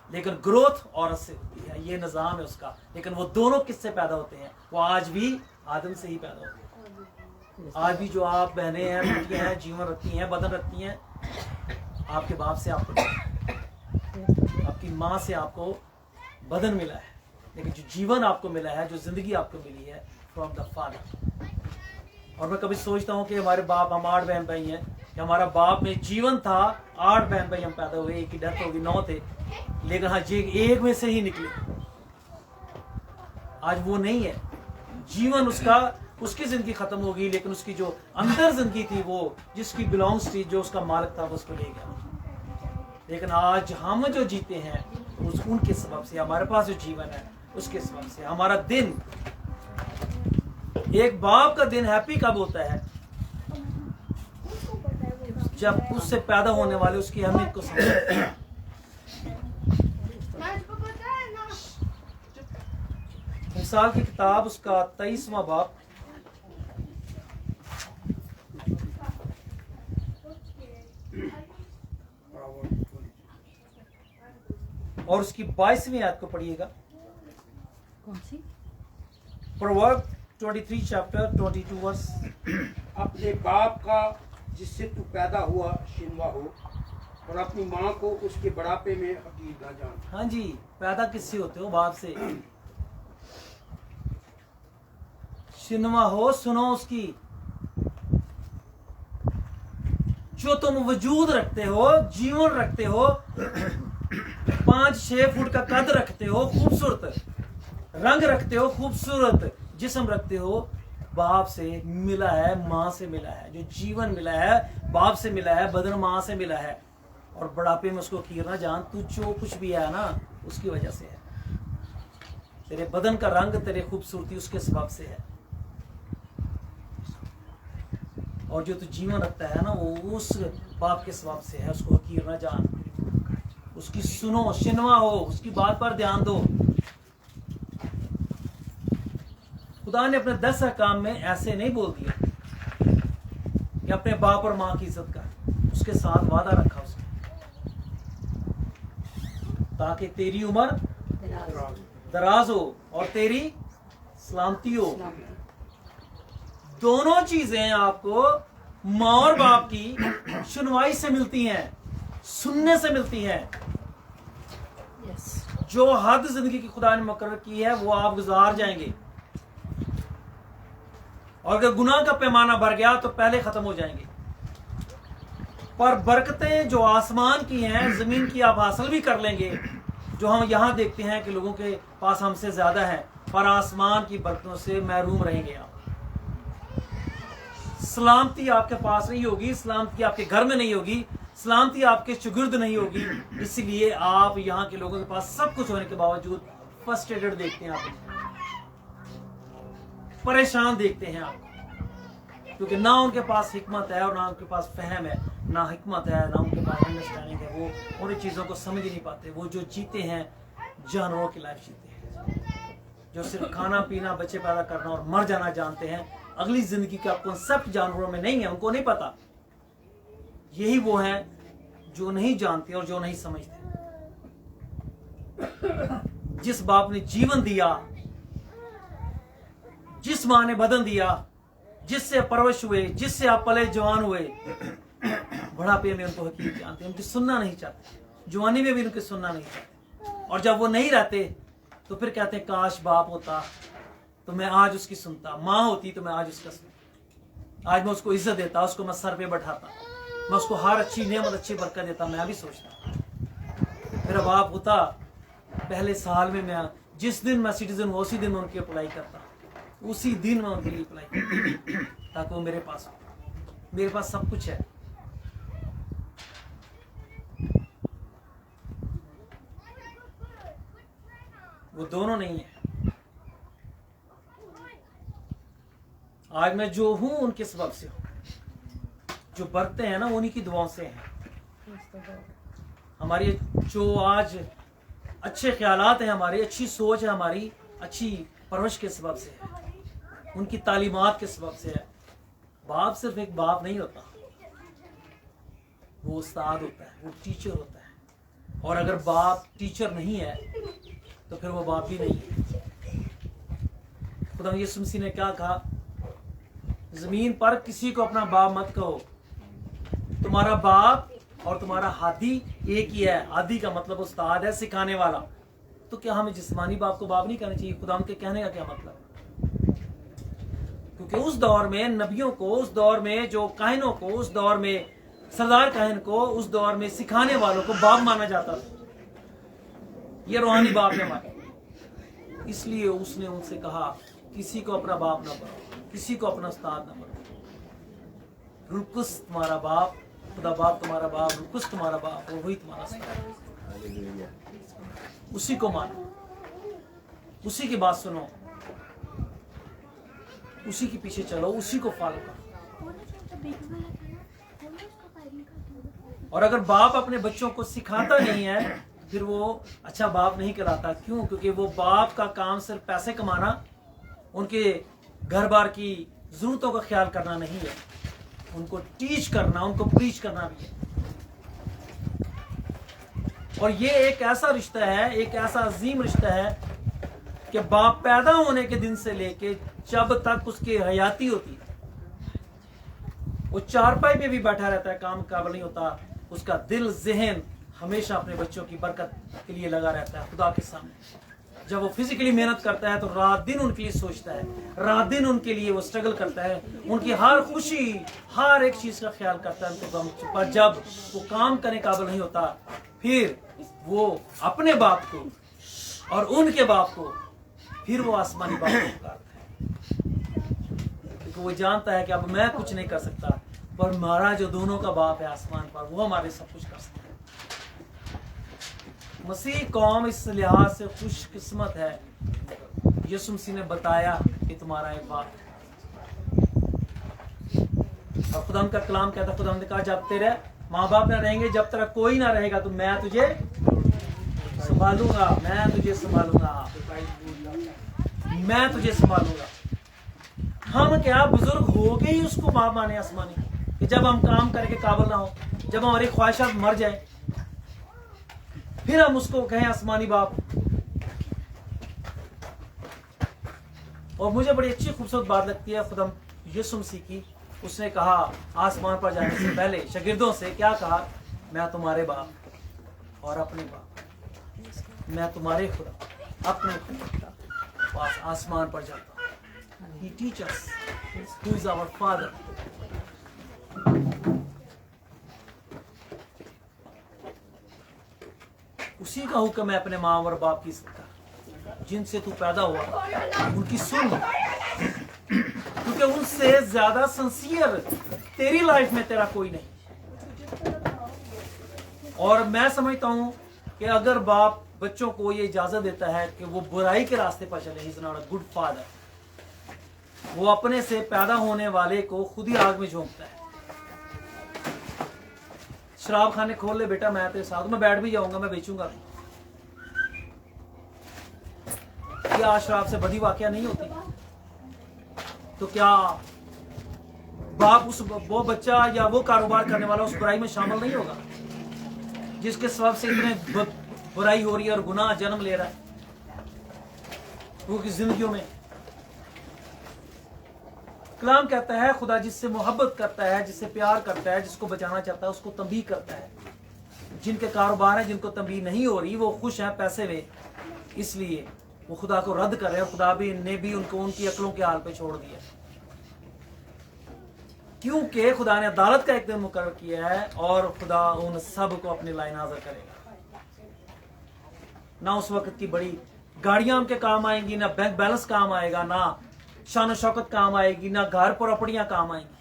लेकिन ग्रोथ औरत से होती है, ये निजाम है उसका। लेकिन वो दोनों किससे पैदा होते हैं? वो आज भी आदम से ही पैदा होते हैं। आज भी जो आप बहनें हैं, बेटियां हैं, जीवन रखती हैं, बदन रखती हैं, आपके बाप से आपको, आपकी माँ से आपको बदन मिला है, लेकिन जो जीवन आपको मिला है, जो जिंदगी आपको मिली है, फ्रॉम द फादर। और मैं कभी सोचता हूँ कि हमारे बाप, हम 8 बहन भाई हैं, कि हमारा बाप में जीवन था, 8 बहन भाई हम पैदा हुए, एक की डेथ होगी, 9 थे, लेकिन हाँ जी एक में से ही निकले। आज वो नहीं है, जीवन उसका, उसकी जिंदगी खत्म हो गई, लेकिन उसकी जो अंदर जिंदगी थी, वो जिसकी बिलोंग्स थी, जो उसका मालिक था, वो उसको ले गया। लेकिन आज हम जो जीते हैं उस उनके सबब से, हमारे पास जो जीवन है उसके सबब से। हमारा दिन, एक बाप का दिन हैप्पी कब होता है? जब उससे पैदा होने वाले उसकी अहमियत को समझे। मिसाल की किताब उसका 23वां बाब और उसकी 22वीं आयत को पढ़िएगा। कौन सी? Proverb 23 chapter 22 verse. अपने बाप का जिससे तू पैदा हुआ शिनवा हो, और अपनी माँ को उसके बुढ़ापे में हकीर न जान। हाँ जी, पैदा किससे होते हो? बाप से। शिनवा हो, सुनो उसकी। जो तुम वजूद रखते हो, जीवन रखते हो, 5-6 फुट का कद रखते हो, खूबसूरत रंग रखते हो, खूबसूरत जिस्म रखते हो, बाप से मिला है, माँ से मिला है। जो जीवन मिला है बाप से मिला है, बदन माँ से मिला है। और बुढ़ापे में उसको कीरना जान, तू जो कुछ भी है ना उसकी वजह से है। तेरे बदन का रंग, तेरे खूबसूरती उसके सबब से है। और जो तू जीवन रखता है ना, वो उस बाप के सबब से है। उसको हकीर ना जान, उसकी सुनो, शिनवा हो, उसकी बात पर ध्यान दो। खुदा ने अपने 10 अहकाम में ऐसे नहीं बोल दिया कि अपने बाप और माँ की इज्जत कर। उसके साथ वादा रखा उसने, ताकि तेरी उम्र दराज हो और तेरी सलामती हो। दोनों चीजें आपको माँ और बाप की सुनवाई से मिलती हैं, सुनने से मिलती हैं। जो हद जिंदगी की खुदा ने मुकर्रर की है वो आप गुजार जाएंगे, और अगर गुनाह का पैमाना बढ़ गया तो पहले खत्म हो जाएंगे। पर बरकतें जो आसमान की हैं, जमीन की आप हासिल भी कर लेंगे। जो हम यहाँ देखते हैं कि लोगों के पास हमसे ज्यादा है, पर आसमान की बरकतों से महरूम रहेंगे आप। सलामती आपके पास नहीं होगी, सलामती आपके घर में नहीं होगी, सलामती आपके चुगिर्द नहीं होगी। इसलिए आप यहाँ के लोगों के पास सब कुछ होने के बावजूद फ्रस्ट्रेटेड देखते हैं, आप परेशान देखते हैं आप, क्योंकि ना उनके पास हिकमत है और ना उनके पास फहम है, ना हिकमत है, ना उनके पास अंडरस्टैंडिंग है। वो उन चीज़ों को समझ ही नहीं पाते। वो जो जीते हैं जानवरों की लाइफ जीते हैं, जो सिर्फ खाना पीना, बच्चे पैदा करना और मर जाना जानते हैं। अगली जिंदगी का कॉन्सेप्ट जानवरों में नहीं है, उनको नहीं पता। यही वो हैं जो नहीं जानते और जो नहीं समझते। जिस बाप ने जीवन दिया, जिस माँ ने बदन दिया, जिससे परवरिश हुए, जिससे आप पले जवान हुए, बुढ़ापे में उनको हकीकत जानते, उनकी सुनना नहीं चाहते, जवानी में भी उनकी सुनना नहीं चाहते। और जब वो नहीं रहते तो फिर कहते हैं काश बाप होता तो मैं आज उसकी सुनता, माँ होती तो मैं आज उसका सुनता, आज मैं उसको इज्जत देता, उसको मैं सर पे बैठाता। मैं उसको हर अच्छी नेमत, अच्छी बरकत देता। मैं भी सोचता मेरा बाप होता पहले साल में, मैं जिस दिन मैं सिटीजन हुआ उसी दिन मैं उनकी अप्लाई करता, उसी दिन मैं उनके लिए अप्लाई करता ताकि वो मेरे पास हो। मेरे पास सब कुछ है। वो दोनों नहीं है। आज मैं जो हूं उनके सबब से हूं। जो बरकते हैं ना उन्हीं की दुआओं से हैं। हमारी जो आज अच्छे ख्यालात हैं, हमारी अच्छी सोच है, हमारी अच्छी परवरिश के सबब से है, उनकी तालीमात के सबब से है। बाप सिर्फ एक बाप नहीं होता, वो उस्ताद होता है, वो टीचर होता है। और अगर बाप टीचर नहीं है तो फिर वो बाप भी नहीं है। खुदा यीशु मसीह ने क्या कहा? जमीन पर किसी को अपना बाप मत कहो। तुम्हारा बाप और तुम्हारा हादी एक ही है। हादी का मतलब उस्ताद है, सिखाने वाला। तो क्या हमें जिस्मानी बाप को बाप नहीं कहना चाहिए? खुदा के कहने का क्या मतलब? क्योंकि उस दौर में नबियों को, उस दौर में जो काहिनों को, उस दौर में सरदार काहिन को, उस दौर में सिखाने वालों को बाप माना जाता था। ये रूहानी बाप है हमारे। इसलिए उसने उनसे कहा किसी को अपना बाप ना बनो, किसी को अपना उस्ताद ना बनो। रुकुस तुम्हारा बाप, खुदा बाप तुम्हारा बाप, रुकुस तुम्हारा बाप, और वही तुम्हारा उस्ताद। उसी को मानो, उसी की बात सुनो, उसी के पीछे चलो, उसी को फॉलो करो। और अगर बाप अपने बच्चों को सिखाता नहीं है फिर वो अच्छा बाप नहीं कहलाता। क्यों? क्योंकि वो बाप का काम सिर्फ पैसे कमाना, उनके घर बार की जरूरतों का ख्याल करना नहीं है, उनको टीच करना, उनको प्रीच करना भी है। और ये एक ऐसा रिश्ता है, एक ऐसा अजीम रिश्ता है कि बाप पैदा होने के दिन से लेके जब तक उसकी हयाती होती है, वो चारपाई पे भी बैठा रहता है, काम काबिल नहीं होता। उसका दिल ज़हन हमेशा अपने बच्चों की बरकत के लिए लगा रहता है खुदा के सामने। जब वो फिजिकली मेहनत करता है तो रात दिन उनके लिए सोचता है, रात दिन उनके लिए वो स्ट्रगल करता है, उनकी हर खुशी, हर एक चीज का ख्याल करता है उनको गम। पर जब वो काम करने काबिल नहीं होता फिर वो अपने बाप को और उनके बाप को, फिर वो आसमानी बाप को पुकारता है, क्योंकि वो जानता है कि अब मैं कुछ नहीं कर सकता, पर हमारा जो दोनों का बाप है आसमान पर, वो हमारे सब कुछ कर सकता है। मसीह कौम इस लिहाज से खुशकिस्मत है, यीशु मसीह ने बताया कि तुम्हारा एक बाप है। और खुदा का कलाम कहता, खुदा ने कहा जब तेरे माँ बाप ना रहेंगे, जब तेरा कोई ना रहेगा तो मैं तुझे संभालूंगा, मैं तुझे संभालूंगा, मैं तुझे संभालूंगा। हम क्या बुजुर्ग हो के ही उसको बाप माने आसमानी, कि जब हम काम करके काबिल ना हो, जब हमारी ख्वाहिशात मर जाए, फिर हम उसको कहें आसमानी बाप। और मुझे बड़ी अच्छी खूबसूरत बात लगती है खुदा यीशु मसीह की। उसने कहा आसमान पर जाने से पहले शागिर्दों से क्या कहा? मैं तुम्हारे बाप और अपने बाप, मैं तुम्हारे खुदा अपने खुदा पास आसमान पर जाता हूँ। He teaches us who is our Father. उसी का हुक्म है अपने माँ और बाप की इज्जत कर, जिनसे तू पैदा हुआ उनकी सुन, क्योंकि उनसे ज्यादा सिंसियर तेरी लाइफ में तेरा कोई नहीं। और मैं समझता हूं कि अगर बाप बच्चों को ये इजाजत देता है कि वो बुराई के रास्ते पर चले, he is not a good father. वो अपने से पैदा होने वाले को खुद ही आग में झोंकता है। शराब खाने खोल ले बेटा, मैं तेरे साथ, मैं बैठ भी जाऊंगा, मैं बेचूंगा। क्या शराब से बदी वाकया नहीं होती? तो क्या बाप वो बच्चा या वो कारोबार करने वाला उस बुराई में शामिल नहीं होगा जिसके सबब से इतने बुराई हो रही है और गुनाह जन्म ले रहा है वो की जिंदगियों में? कलाम कहता है खुदा जिससे मोहब्बत करता है, जिससे प्यार करता है, जिसको बचाना चाहता है, उसको तंबीह करता है। जिनके कारोबार है, जिनको तंबीह नहीं हो रही, वो खुश हैं पैसे में, इसलिए वो खुदा को रद्द कर रहे हैं। खुदा भी ने भी उनको उनकी अक्लों के हाल पे छोड़ दिया। क्योंकि खुदा ने अदालत का एक दिन मुकर्रर किया है और खुदा उन सब को अपने लाइन हाजिर करेगा। ना उस वक्त की बड़ी गाड़ियां उनके काम आएंगी, ना बैंक बैलेंस काम आएगा, ना शान शौकत काम आएगी, ना घर प्रॉपर्टियां काम आएंगी,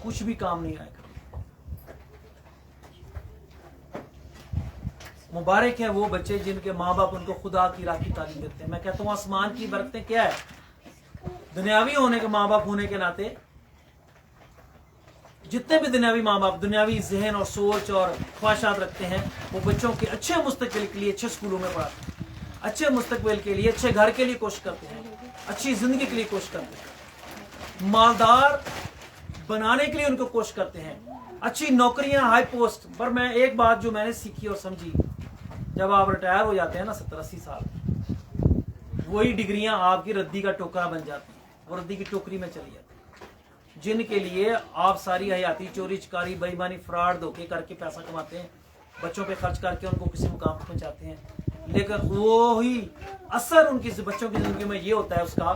कुछ भी काम नहीं आएगा। मुबारक है वो बच्चे जिनके माँ बाप उनको खुदा की राह की तालीम देते हैं। मैं कहता हूँ आसमान की बरकतें क्या है, दुनियावी होने के माँ बाप होने के नाते जितने भी दुनियावी माँ बाप दुनियावी जहन और सोच और ख्वाहिशात रखते हैं, वो बच्चों के अच्छे मुस्तकबिल के लिए अच्छे स्कूलों में पढ़ाते हैं, अच्छे मुस्तकबिल के लिए, अच्छे घर के लिए कोशिश करते हैं, अच्छी जिंदगी के लिए कोशिश करते हैं, मालदार बनाने के लिए उनको कोशिश करते हैं, अच्छी नौकरियां, हाई पोस्ट। पर मैं एक बात जो मैंने सीखी और समझी, जब आप रिटायर हो जाते हैं ना 70-80 साल, वही डिग्रियां आपकी रद्दी का टोकरा बन जाती हैं, वो रद्दी की टोकरी में चली जाती है। जिनके लिए आप सारी हयाती चोरी चकारी बेईमानी फ्रॉड धोखे करके पैसा कमाते हैं, बच्चों पे खर्च करके उनको किसी मुकाम पर पहुंचाते हैं, लेकिन वो ही असर उनकी बच्चों की जिंदगी में ये होता है उसका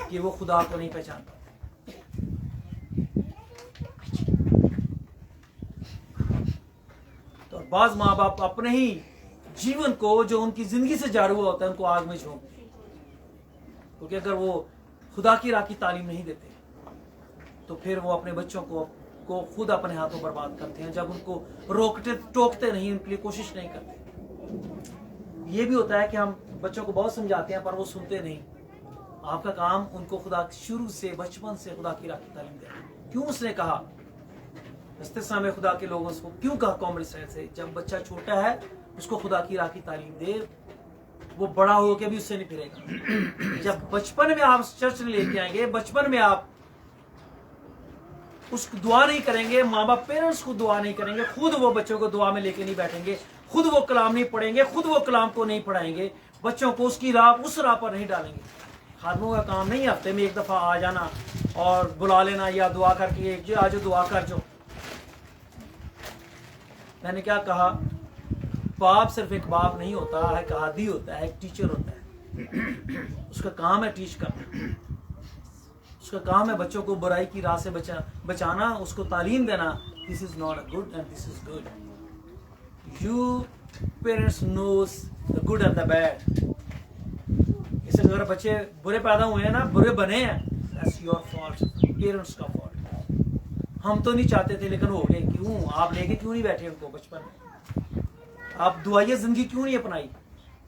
कि वो खुदा को नहीं पहचान पाते। तो बाज माँ बाप अपने ही जीवन को जो उनकी जिंदगी से जारी हुआ होता है उनको आग में झोंकते हैं, क्योंकि अगर वो खुदा की राह की तालीम नहीं देते तो फिर वो अपने बच्चों को खुद अपने हाथों बर्बाद करते हैं, जब उनको रोकते टोकते नहीं, उनके लिए कोशिश नहीं करते। ये भी होता है कि हम बच्चों को बहुत समझाते हैं पर वो सुनते नहीं। आपका काम उनको खुदा शुरू से बचपन से खुदा की राह की तालीम देना। क्यों उसने कहा इस्तिस्ना में खुदा के लोगों को क्यों कहा कौम इसराइल से, जब बच्चा छोटा है उसको खुदा की राह की तालीम दे, वो बड़ा होकर भी उससे नहीं फिरेगा। जब बचपन में आप चर्च में लेके आएंगे, बचपन में आप उसको दुआ नहीं करेंगे, माँ बाप पेरेंट्स को दुआ नहीं करेंगे, खुद वो बच्चों को दुआ में लेके नहीं बैठेंगे, खुद वो कलाम नहीं पढ़ेंगे, खुद वो कलाम को नहीं पढ़ाएंगे, बच्चों को उसकी राह उस राह पर नहीं डालेंगे। खादमों का काम नहीं हफ्ते में एक दफा आ जाना और बुला लेना या दुआ करके जो आज दुआ कर जो। मैंने क्या कहा, बाप सिर्फ एक बाप नहीं होता है, एक हादी होता है, एक टीचर होता है। उसका काम है टीच करना, उसका काम है बच्चों को बुराई की राह से बचाना, उसको तालीम देना। This is not good and this is good. You parents knows the good and the bad. इसे अगर बच्चे बुरे पैदा हुए हैं ना, बुरे बने हैं, दैट्स योर फॉल्ट, पेरेंट्स का फॉल्ट। हम तो नहीं चाहते थे लेकिन हो गए। क्यों? आप लेके क्यों नहीं बैठे उनको बचपन में? आप दुआइया जिंदगी क्यों नहीं अपनाई?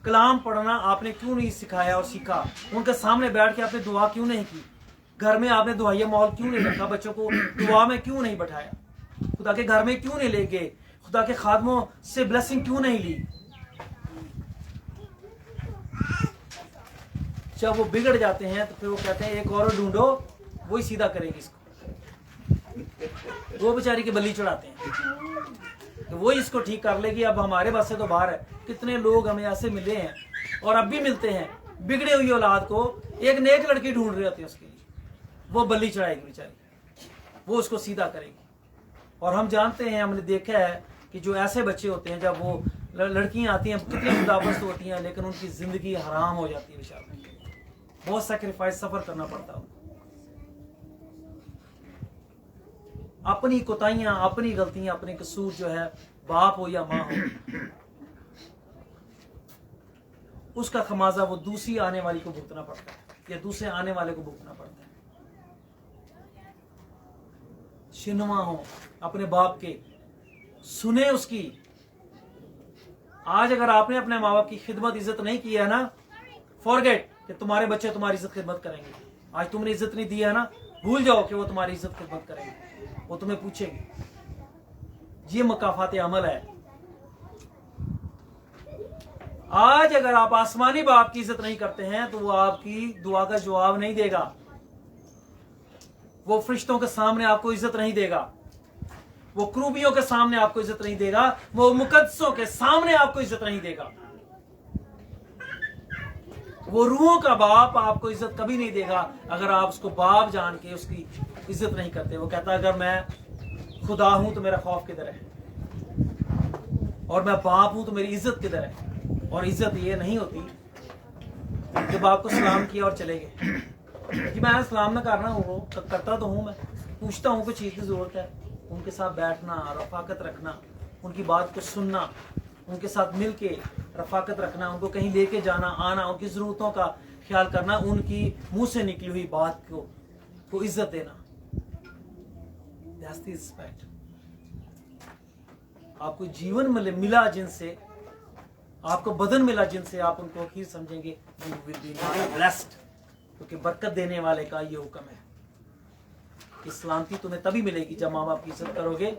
कलाम पढ़ना आपने क्यों नहीं सिखाया और सीखा? उनके सामने बैठ के आपने दुआ क्यों नहीं की? घर में आपने दुआइया माहौल क्यों नहीं रखा? बच्चों को दुआ में क्यों नहीं बैठाया? खुदा के घर में क्यों नहीं ले गए? खुदा के खादमों से ब्लेसिंग क्यों नहीं ली? जब वो बिगड़ जाते हैं तो फिर वो कहते हैं एक और ढूंढो, वही सीधा करेगी इसको। वो बेचारी की बलि चढ़ाते हैं कि वो इसको ठीक कर लेगी, अब हमारे बस से तो बाहर है। कितने लोग हमें ऐसे मिले हैं और अब भी मिलते हैं, बिगड़े हुई औलाद को एक नेक लड़की ढूंढ रहे होते हैं, उसके लिए वो बलि चढ़ाएगी बेचारी, वो उसको सीधा करेगी। और हम जानते हैं, हमने देखा है कि जो ऐसे बच्चे होते हैं, जब वो लड़कियां आती हैं कितनी खुदाबस्त होती हैं, लेकिन उनकी जिंदगी हराम हो जाती है बेचारी, बहुत सैक्रिफाइस सफर करना पड़ता है। अपनी कोताहियां, अपनी गलतियां, अपने कसूर जो है, बाप हो या माँ हो, उसका खमाजा वो दूसरी आने वाली को भुगतना पड़ता है या दूसरे आने वाले को भुगतना पड़ता है। शिनुमा हो अपने बाप के, सुने उसकी। आज अगर आपने अपने माँ बाप की खिदमत इज्जत नहीं की है ना, फॉरगेट कि तुम्हारे बच्चे तुम्हारी इज्जत खिदमत करेंगे। आज तुमने इज्जत नहीं दी है ना, भूल जाओ कि वो तुम्हारी इज्जत खिदमत करेंगे, वो तुम्हें पूछेंगे। ये मकाफात अमल है। आज अगर आप आसमानी बाप की इज्जत नहीं करते हैं तो वो आपकी दुआ का जवाब नहीं देगा, वो फरिश्तों के सामने आपको इज्जत नहीं देगा, वो क्रूबियों के सामने आपको इज्जत नहीं देगा, वो मुकद्दसों के सामने आपको इज्जत नहीं देगा। वो रूहों का बाप आपको इज्जत कभी नहीं देगा अगर आप उसको बाप जान के उसकी इज्जत नहीं करते। वो कहता है अगर मैं खुदा हूं तो मेरा खौफ किधर है, और मैं बाप हूं तो मेरी इज्जत किधर है। और इज्जत ये नहीं होती कि बाप को सलाम किया और चले गए। कि मैं सलाम ना करना हो करता तो हूँ, मैं पूछता हूँ कोई चीज़ की ज़रूरत है, उनके साथ बैठना, रफाकत रखना, उनकी बात को सुनना, उनके साथ मिल के रफाकत रखना, उनको कहीं लेके जाना आना, उनकी ज़रूरतों का ख्याल करना, उनकी मुंह से निकली हुई बात को इज्जत देना। That's the respect। आपको जीवन मिला जिनसे, आपको बदन मिला जिनसे, आप उनको हकीर समझेंगे, you will be blessed, क्योंकि बरकत देने वाले का ये हुक्म है कि सलामती तुम्हें तभी मिलेगी जब माँ बाप की इज्जत करोगे,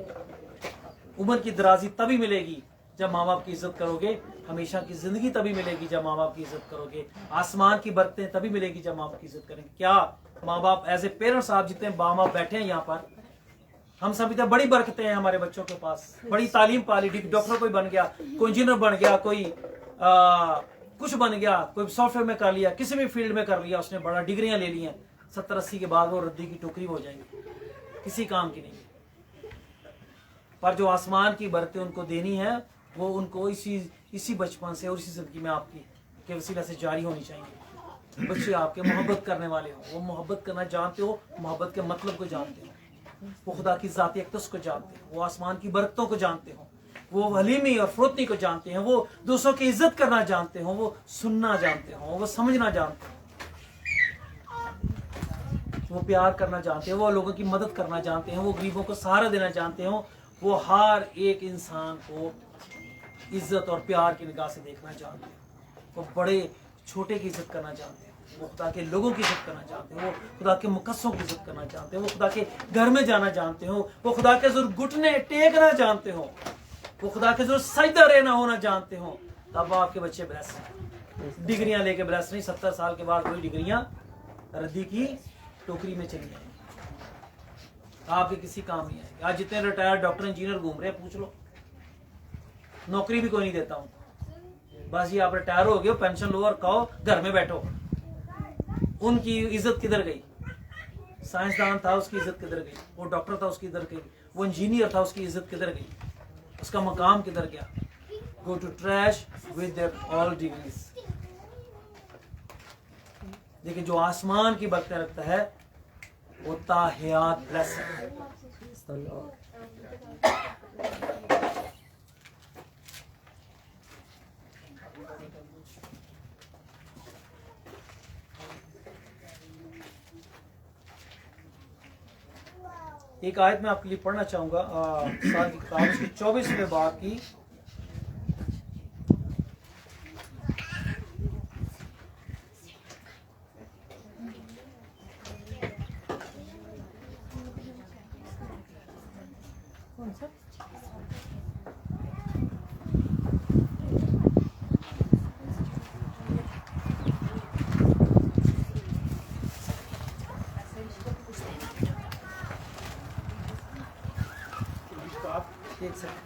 उम्र की दराजी तभी मिलेगी जब माँ बाप की इज्जत करोगे, हमेशा की जिंदगी तभी मिलेगी जब माँ बाप की इज्जत करोगे, आसमान की बरकतें तभी मिलेगी जब माँ बाप की इज्जत करेंगे। क्या माँ बाप एज ए पेरेंट्स, आप जितने माँ बाप बैठे हैं यहाँ पर, हम सभी तो बड़ी बरकतें हैं हमारे बच्चों के पास, बड़ी तालीम पाली, डॉक्टर कोई बन गया, कोई इंजीनियर बन गया, कोई कुछ बन गया, कोई सॉफ्टवेयर में कर लिया, किसी भी फील्ड में कर लिया उसने, बड़ा डिग्रियां ले ली हैं, 70-80 के बाद वो रद्दी की टोकरी हो जाएंगी, किसी काम की नहीं। पर जो आसमान की बरकतें उनको देनी है, वो उनको इसी बचपन से और इसी जिंदगी में आपकी के वसीला से जारी होनी चाहिए। बच्चे आपके मोहब्बत करने वाले हो, वो मोहब्बत करना जानते हो, मोहब्बत के मतलब को जानते हो, वो खुदा की ज़ाती अक़दस को जानते हो, वो आसमान की बरकतों को जानते हो, वो हलीमी और फरोतनी को जानते हैं, वो दूसरों की इज्जत करना जानते हो, वो सुनना जानते हो, वो समझना जानते हो, वो प्यार करना जानते हो, वो लोगों की मदद करना जानते हैं, वो गरीबों को सहारा देना जानते हो, वो हर एक इंसान को इज्जत और प्यार की निगाह से देखना जानते हैं, वो बड़े छोटे की इज्जत करना जानते हैं, वो खुदा के लोगों की इज्जत करना जानते हैं, वो खुदा के मुकस्सों की इज्जत करना जानते हैं, वो खुदा के घर में जाना जानते हो, वो खुदा के जरूर घुटने टेकना जानते हो, वो खुदा के जरूर सजदा रहना होना जानते हो। तब आपके बच्चे ब्लेस हैं। डिग्रियां लेके ब्लेस नहीं, 70 साल के बाद वही डिग्रियां रद्दी की टोकरी में चली जाएंगी, आपके किसी काम नहीं आएगी। आज जितने रिटायर्ड डॉक्टर इंजीनियर घूम रहे हैं, पूछ लो, नौकरी भी कोई नहीं देता हूं, बस ये आप रिटायर हो गए, पेंशन लो और कहो घर में बैठो। उनकी इज्जत किधर गई? साइंसदान था, उसकी इज्जत किधर गई? वो डॉक्टर था, उसकी इधर गई? वो इंजीनियर था, उसकी इज्जत किधर गई? उसका मकाम किधर गया? Go to trash with their all degrees. लेकिन जो आसमान की बरकतें रखता है वो ताहयात ब्लेस है। एक आयत में आपके लिए पढ़ना चाहूंगा, साल की किताब उसकी 24वें बाब की कौन सा? एक सेकंड।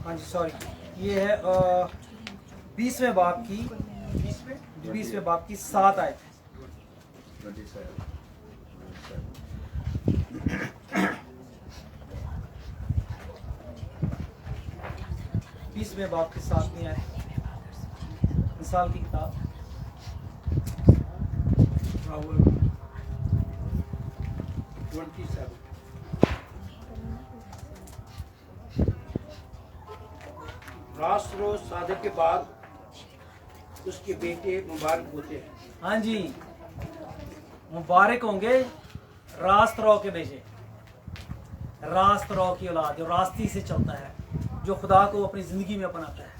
हाँ जी, सॉरी, ये है 20वें बाब की 20वें बाब की 7 आयत। 20वें बाब की 7वीं आयत, मिसाल की किताब Proverbs 27। रास्त रोज साधक के बाद उसके बेटे मुबारक होते हैं। हाँ जी, मुबारक होंगे रास्त रो के बेटे, रास्त रो की औलाद जो रास्ती से चलता है, जो खुदा को अपनी जिंदगी में अपनाता है।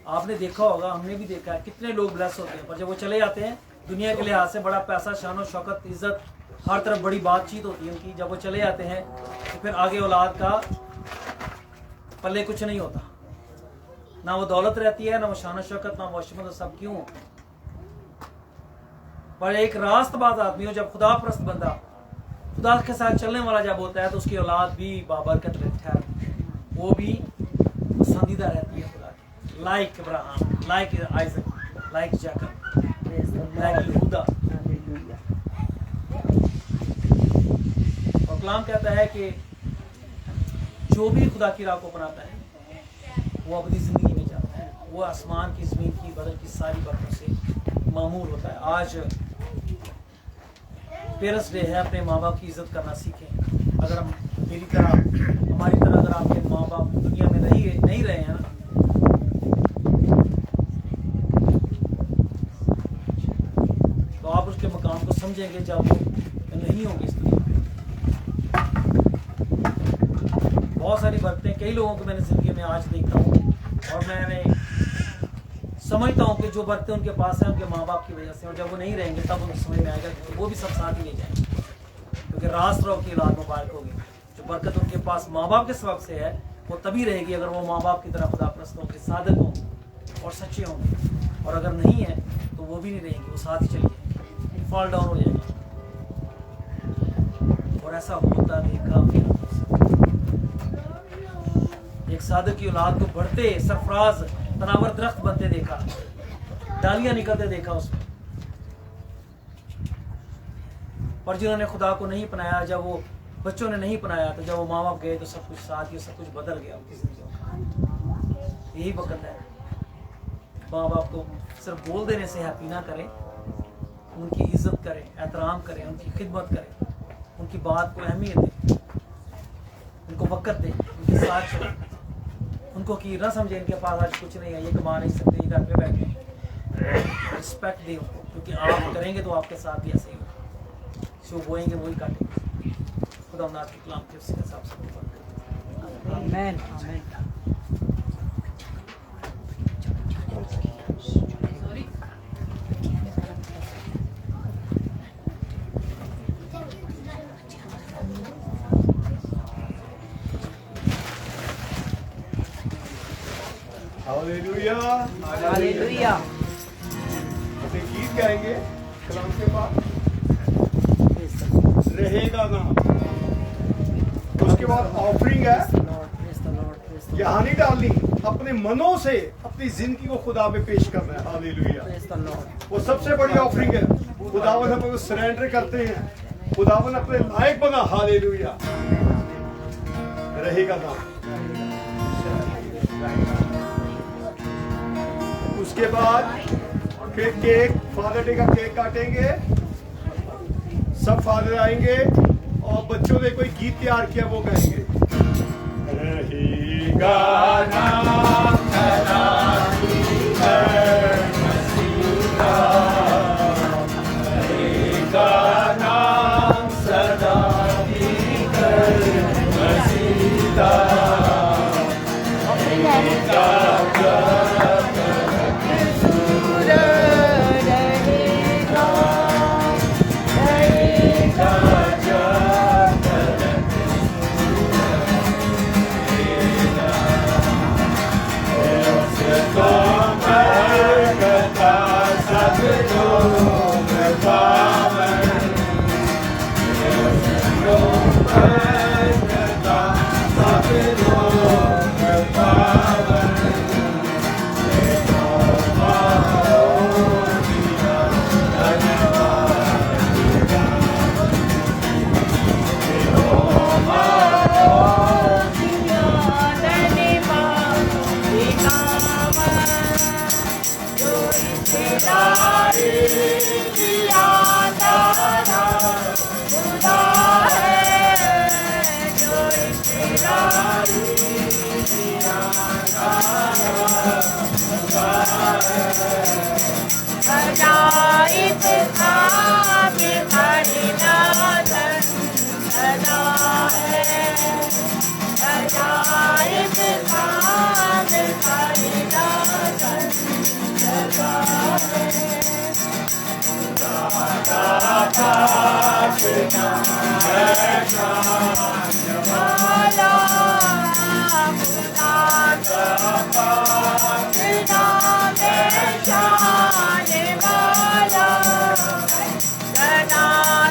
आपने देखा होगा, हमने भी देखा है, कितने लोग ब्लेस होते हैं, पर जब वो चले जाते हैं दुनिया के लिहाज से बड़ा पैसा, शान और शौकत, इज्जत, हर तरफ बड़ी बातचीत होती है उनकी। जब वो चले जाते हैं तो फिर आगे औलाद का पल्ले कुछ नहीं होता, ना वो दौलत रहती है, ना वो शान शौकत, ना वो अशमत, सब क्यों? पर एक रास्तबाज आदमी हो, जब खुदा परस्त बंदा खुदा के साथ चलने वाला जब होता है तो उसकी औलाद भी बाबरकत रहती है, वो भी पसंदीदा रहती है खुदा की, like Abraham, like Isaac, like Jacob, like यहूदा। और कलाम कहता है कि जो भी खुदा की राह को अपनाता है वो अपनी जिंदगी में जाता है, वो आसमान की, जमीन की, बदल की सारी बातों से मामूर होता है। आज पेरेंट्स डे है, अपने माँ बाप की इज्जत करना सीखें। अगर हम मेरी तरह, हमारी तरह अगर आपके माँ बाप दुनिया में नहीं रहे हैं ना, तो आप उसके मकाम को समझेंगे जब वो नहीं होंगे इस दुनिया में। बहुत सारी बरकतें कई लोगों को मैंने जिंदगी में आज देखता हूँ, और मैंने समझता हूँ कि जो बरकतें उनके पास हैं उनके माँ बाप की वजह से, और जब वो नहीं रहेंगे तब उनको समझ में आएगा कि वो भी सब साथ ही ले जाएंगे, क्योंकि रास रहो की औलाद मुबारक होगी। जो बरकत उनके पास माँ बाप के सबब से है वो तभी रहेगी अगर वो माँ बाप की तरह खुदा परस्त होंगे, सादक होंगे और सच्चे होंगे, और अगर नहीं है तो वो भी नहीं रहेंगे, वो साथ ही चली जाएंगे, फॉल डाउन हो जाएंगे। और ऐसा होता देखा एक सादक की औलाद को बढ़ते सरफराज तनावर दरख्त बनते देखा, डालियां निकलते देखा उसमें। पर जिन्होंने खुदा को नहीं अपनाया, जब वो बच्चों ने नहीं अपनाया, तो जब वो माँ बाप गए तो सब कुछ साथ ही सब कुछ बदल गया उनकी जिंदगी का। यही वक्त है, माँ बाप को सिर्फ बोल देने से हैप्पी ना करें, उनकी इज्जत करें, एहतराम करें, उनकी खिदमत करें, उनकी बात को अहमियत दें, उनको वक्त दें, उनके साथ चलें, उनको कि ना समझे इनके पास आज कुछ नहीं है, ये कमा नहीं सकते, ये घर पे बैठे। रिस्पेक्ट दें उनको, क्योंकि आप करेंगे तो आपके साथ भी ऐसे ही होगा, जो बोएंगे वही काटेंगे। खुदा नाथ के कलाम के हिसाब से आमीन आमीन। Hallelujah, hallelujah. अपने गीत गाएंगे कलाम के बाद, रहेगा ना। उसके बाद ऑफरिंग है, यहाँ नहीं डालनी, अपने मनों से अपनी जिंदगी को खुदा में पेश करना है। हालेलुया, वो सबसे बड़ी ऑफरिंग है। खुदावन हम उसको सरेंडर करते हैं, खुदावन अपने लायक बना। हालेलुया, रहेगा ना। उसके बाद फिर केक, फादर डे का केक काटेंगे, सब फादर आएंगे और बच्चों ने कोई गीत तैयार किया वो गाएंगे। रहेगा नाम सदा की कर मसीहा, रहेगा नाम सदा की कर मसीहा, रहेगा सदा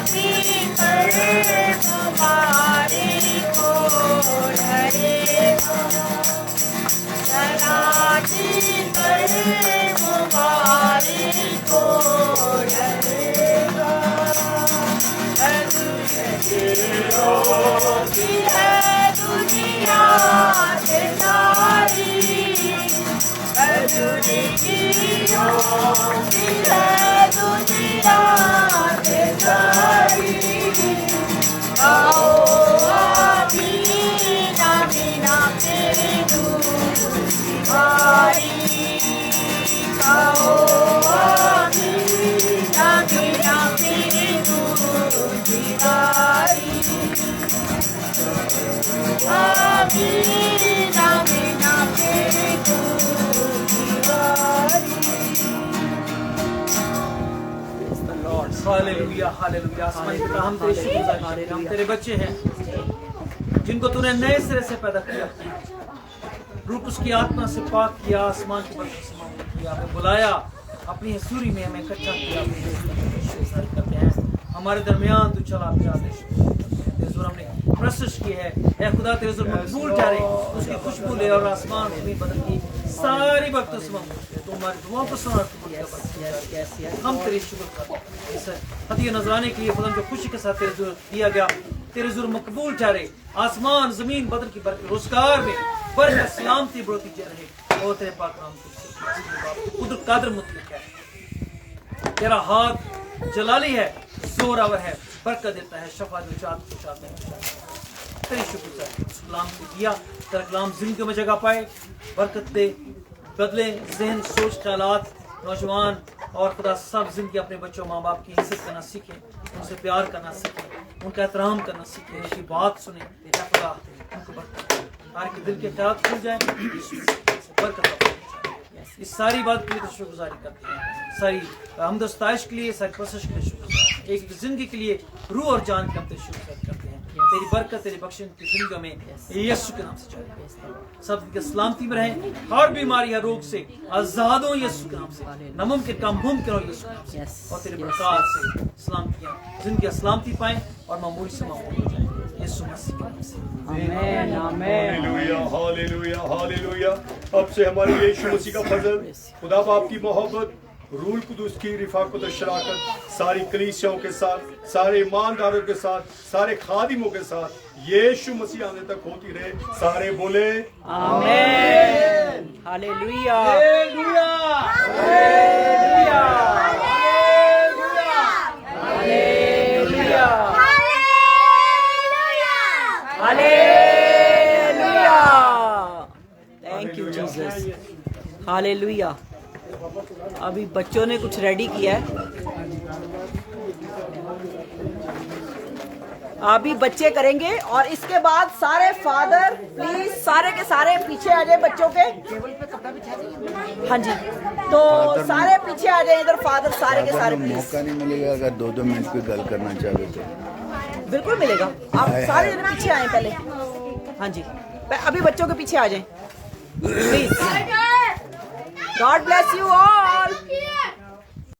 की हालेलुया हालेलुया। आसमान के हम तेरे शुक्रगुजार करते हैं। हम तेरे बच्चे हैं जिनको तूने नए सिरे से पैदा किया, रूप उसकी आत्मा से पाक किया, आसमान की बरकत से मामूल किया, हमें बुलाया, अपनी हसूरी में हमें इकट्ठा किया। शुक्रगुजार करते हैं। हमारे दरमियान तू चला तेरे जोर हमने प्रशंस की है। ऐ खुदा तेरे जोर मकबूल ठहरे, उसकी खुशबू ले और आसमान जमीन बदल की सारी बरकत से मामूल किया। तो हमारी दुआओं को सुना, हम तेरे शुक्र हदिया नजराने के लिए खुदा जो खुशी के साथ तेरे जोर दिया गया, तेरे जोर मकबूल ठहरे। आसमान जमीन बदल की बरकत, रोजगार में बरकत सलामती बढ़ती रहे। और तेरे पाक नाम कुदरत कादर मुतलक है, तेरा हाथ जलाली है, जोरावर है, बरकत देता है, शफा तेरे शुक्र कलाम को दिया, तेरा कलाम जिंदगी में जगह पाए, बरकत दे, बदले जहन सोच ख्यालात नौजवान और खुदा सब जिंदगी अपने बच्चों माँ बाप की इज्जत करना सीखे, उनसे प्यार करना सीखे, उनका एहतराम करना सीखे, उनकी बात सुने। खुदा उनको बरकत, हर के दिल के ख्याल खुल जाए, बरकत। इस सारी बात के लिए तो शुक्रगुजारी करते हैं, सारी हमदस्ताइश के लिए, सारी प्रशंसा के लिए शुक्रगुजार, एक जिंदगी के लिए रूह और जान के हम तेरे शुक्रगुजार करते हैं। तेरी बरकत, तेरी बख्शिश की जिंदगी में यीशु के नाम से चले, सब के सलामती में रहें, हर बीमारी हर रोग से आजाद हो यीशु के नाम से, नामुमकिन काम मुमकिन हो यीशु के नाम से, और तेरे प्रकार से सलामतियां जिंदगी सलामती पाएं और मामूली से मामूल हो जाए यीशु मसीह के नाम से। आमीन आमीन। Hallelujah hallelujah hallelujah. अब से हमारे यीशु मसीह का फजल, खुदा बाप की मोहब्बत, रूल कुदूस की रिफाकत और शराकत सारी कलीसियाओं के साथ, सारे ईमानदारों के साथ, सारे खादिमों के साथ यीशु मसीह आने तक होती रहे। सारे बोले आमीन। Hallelujah hallelujah hallelujah hallelujah hallelujah. Thank you Jesus. Hallelujah. अभी बच्चों ने कुछ रेडी किया है, अभी बच्चे करेंगे और इसके बाद सारे फादर प्लीज सारे के सारे पीछे आ जाए बच्चों के। हाँ जी, तो सारे पीछे आ जाए इधर, फादर सारे के सारे प्लीज। मौका नहीं मिलेगा अगर 2-2 मिनट की गल करना चाहे तो? बिल्कुल मिलेगा, आप सारे जने पीछे आए पहले। हाँ जी, अभी बच्चों के पीछे आ जाए please. God bless you all.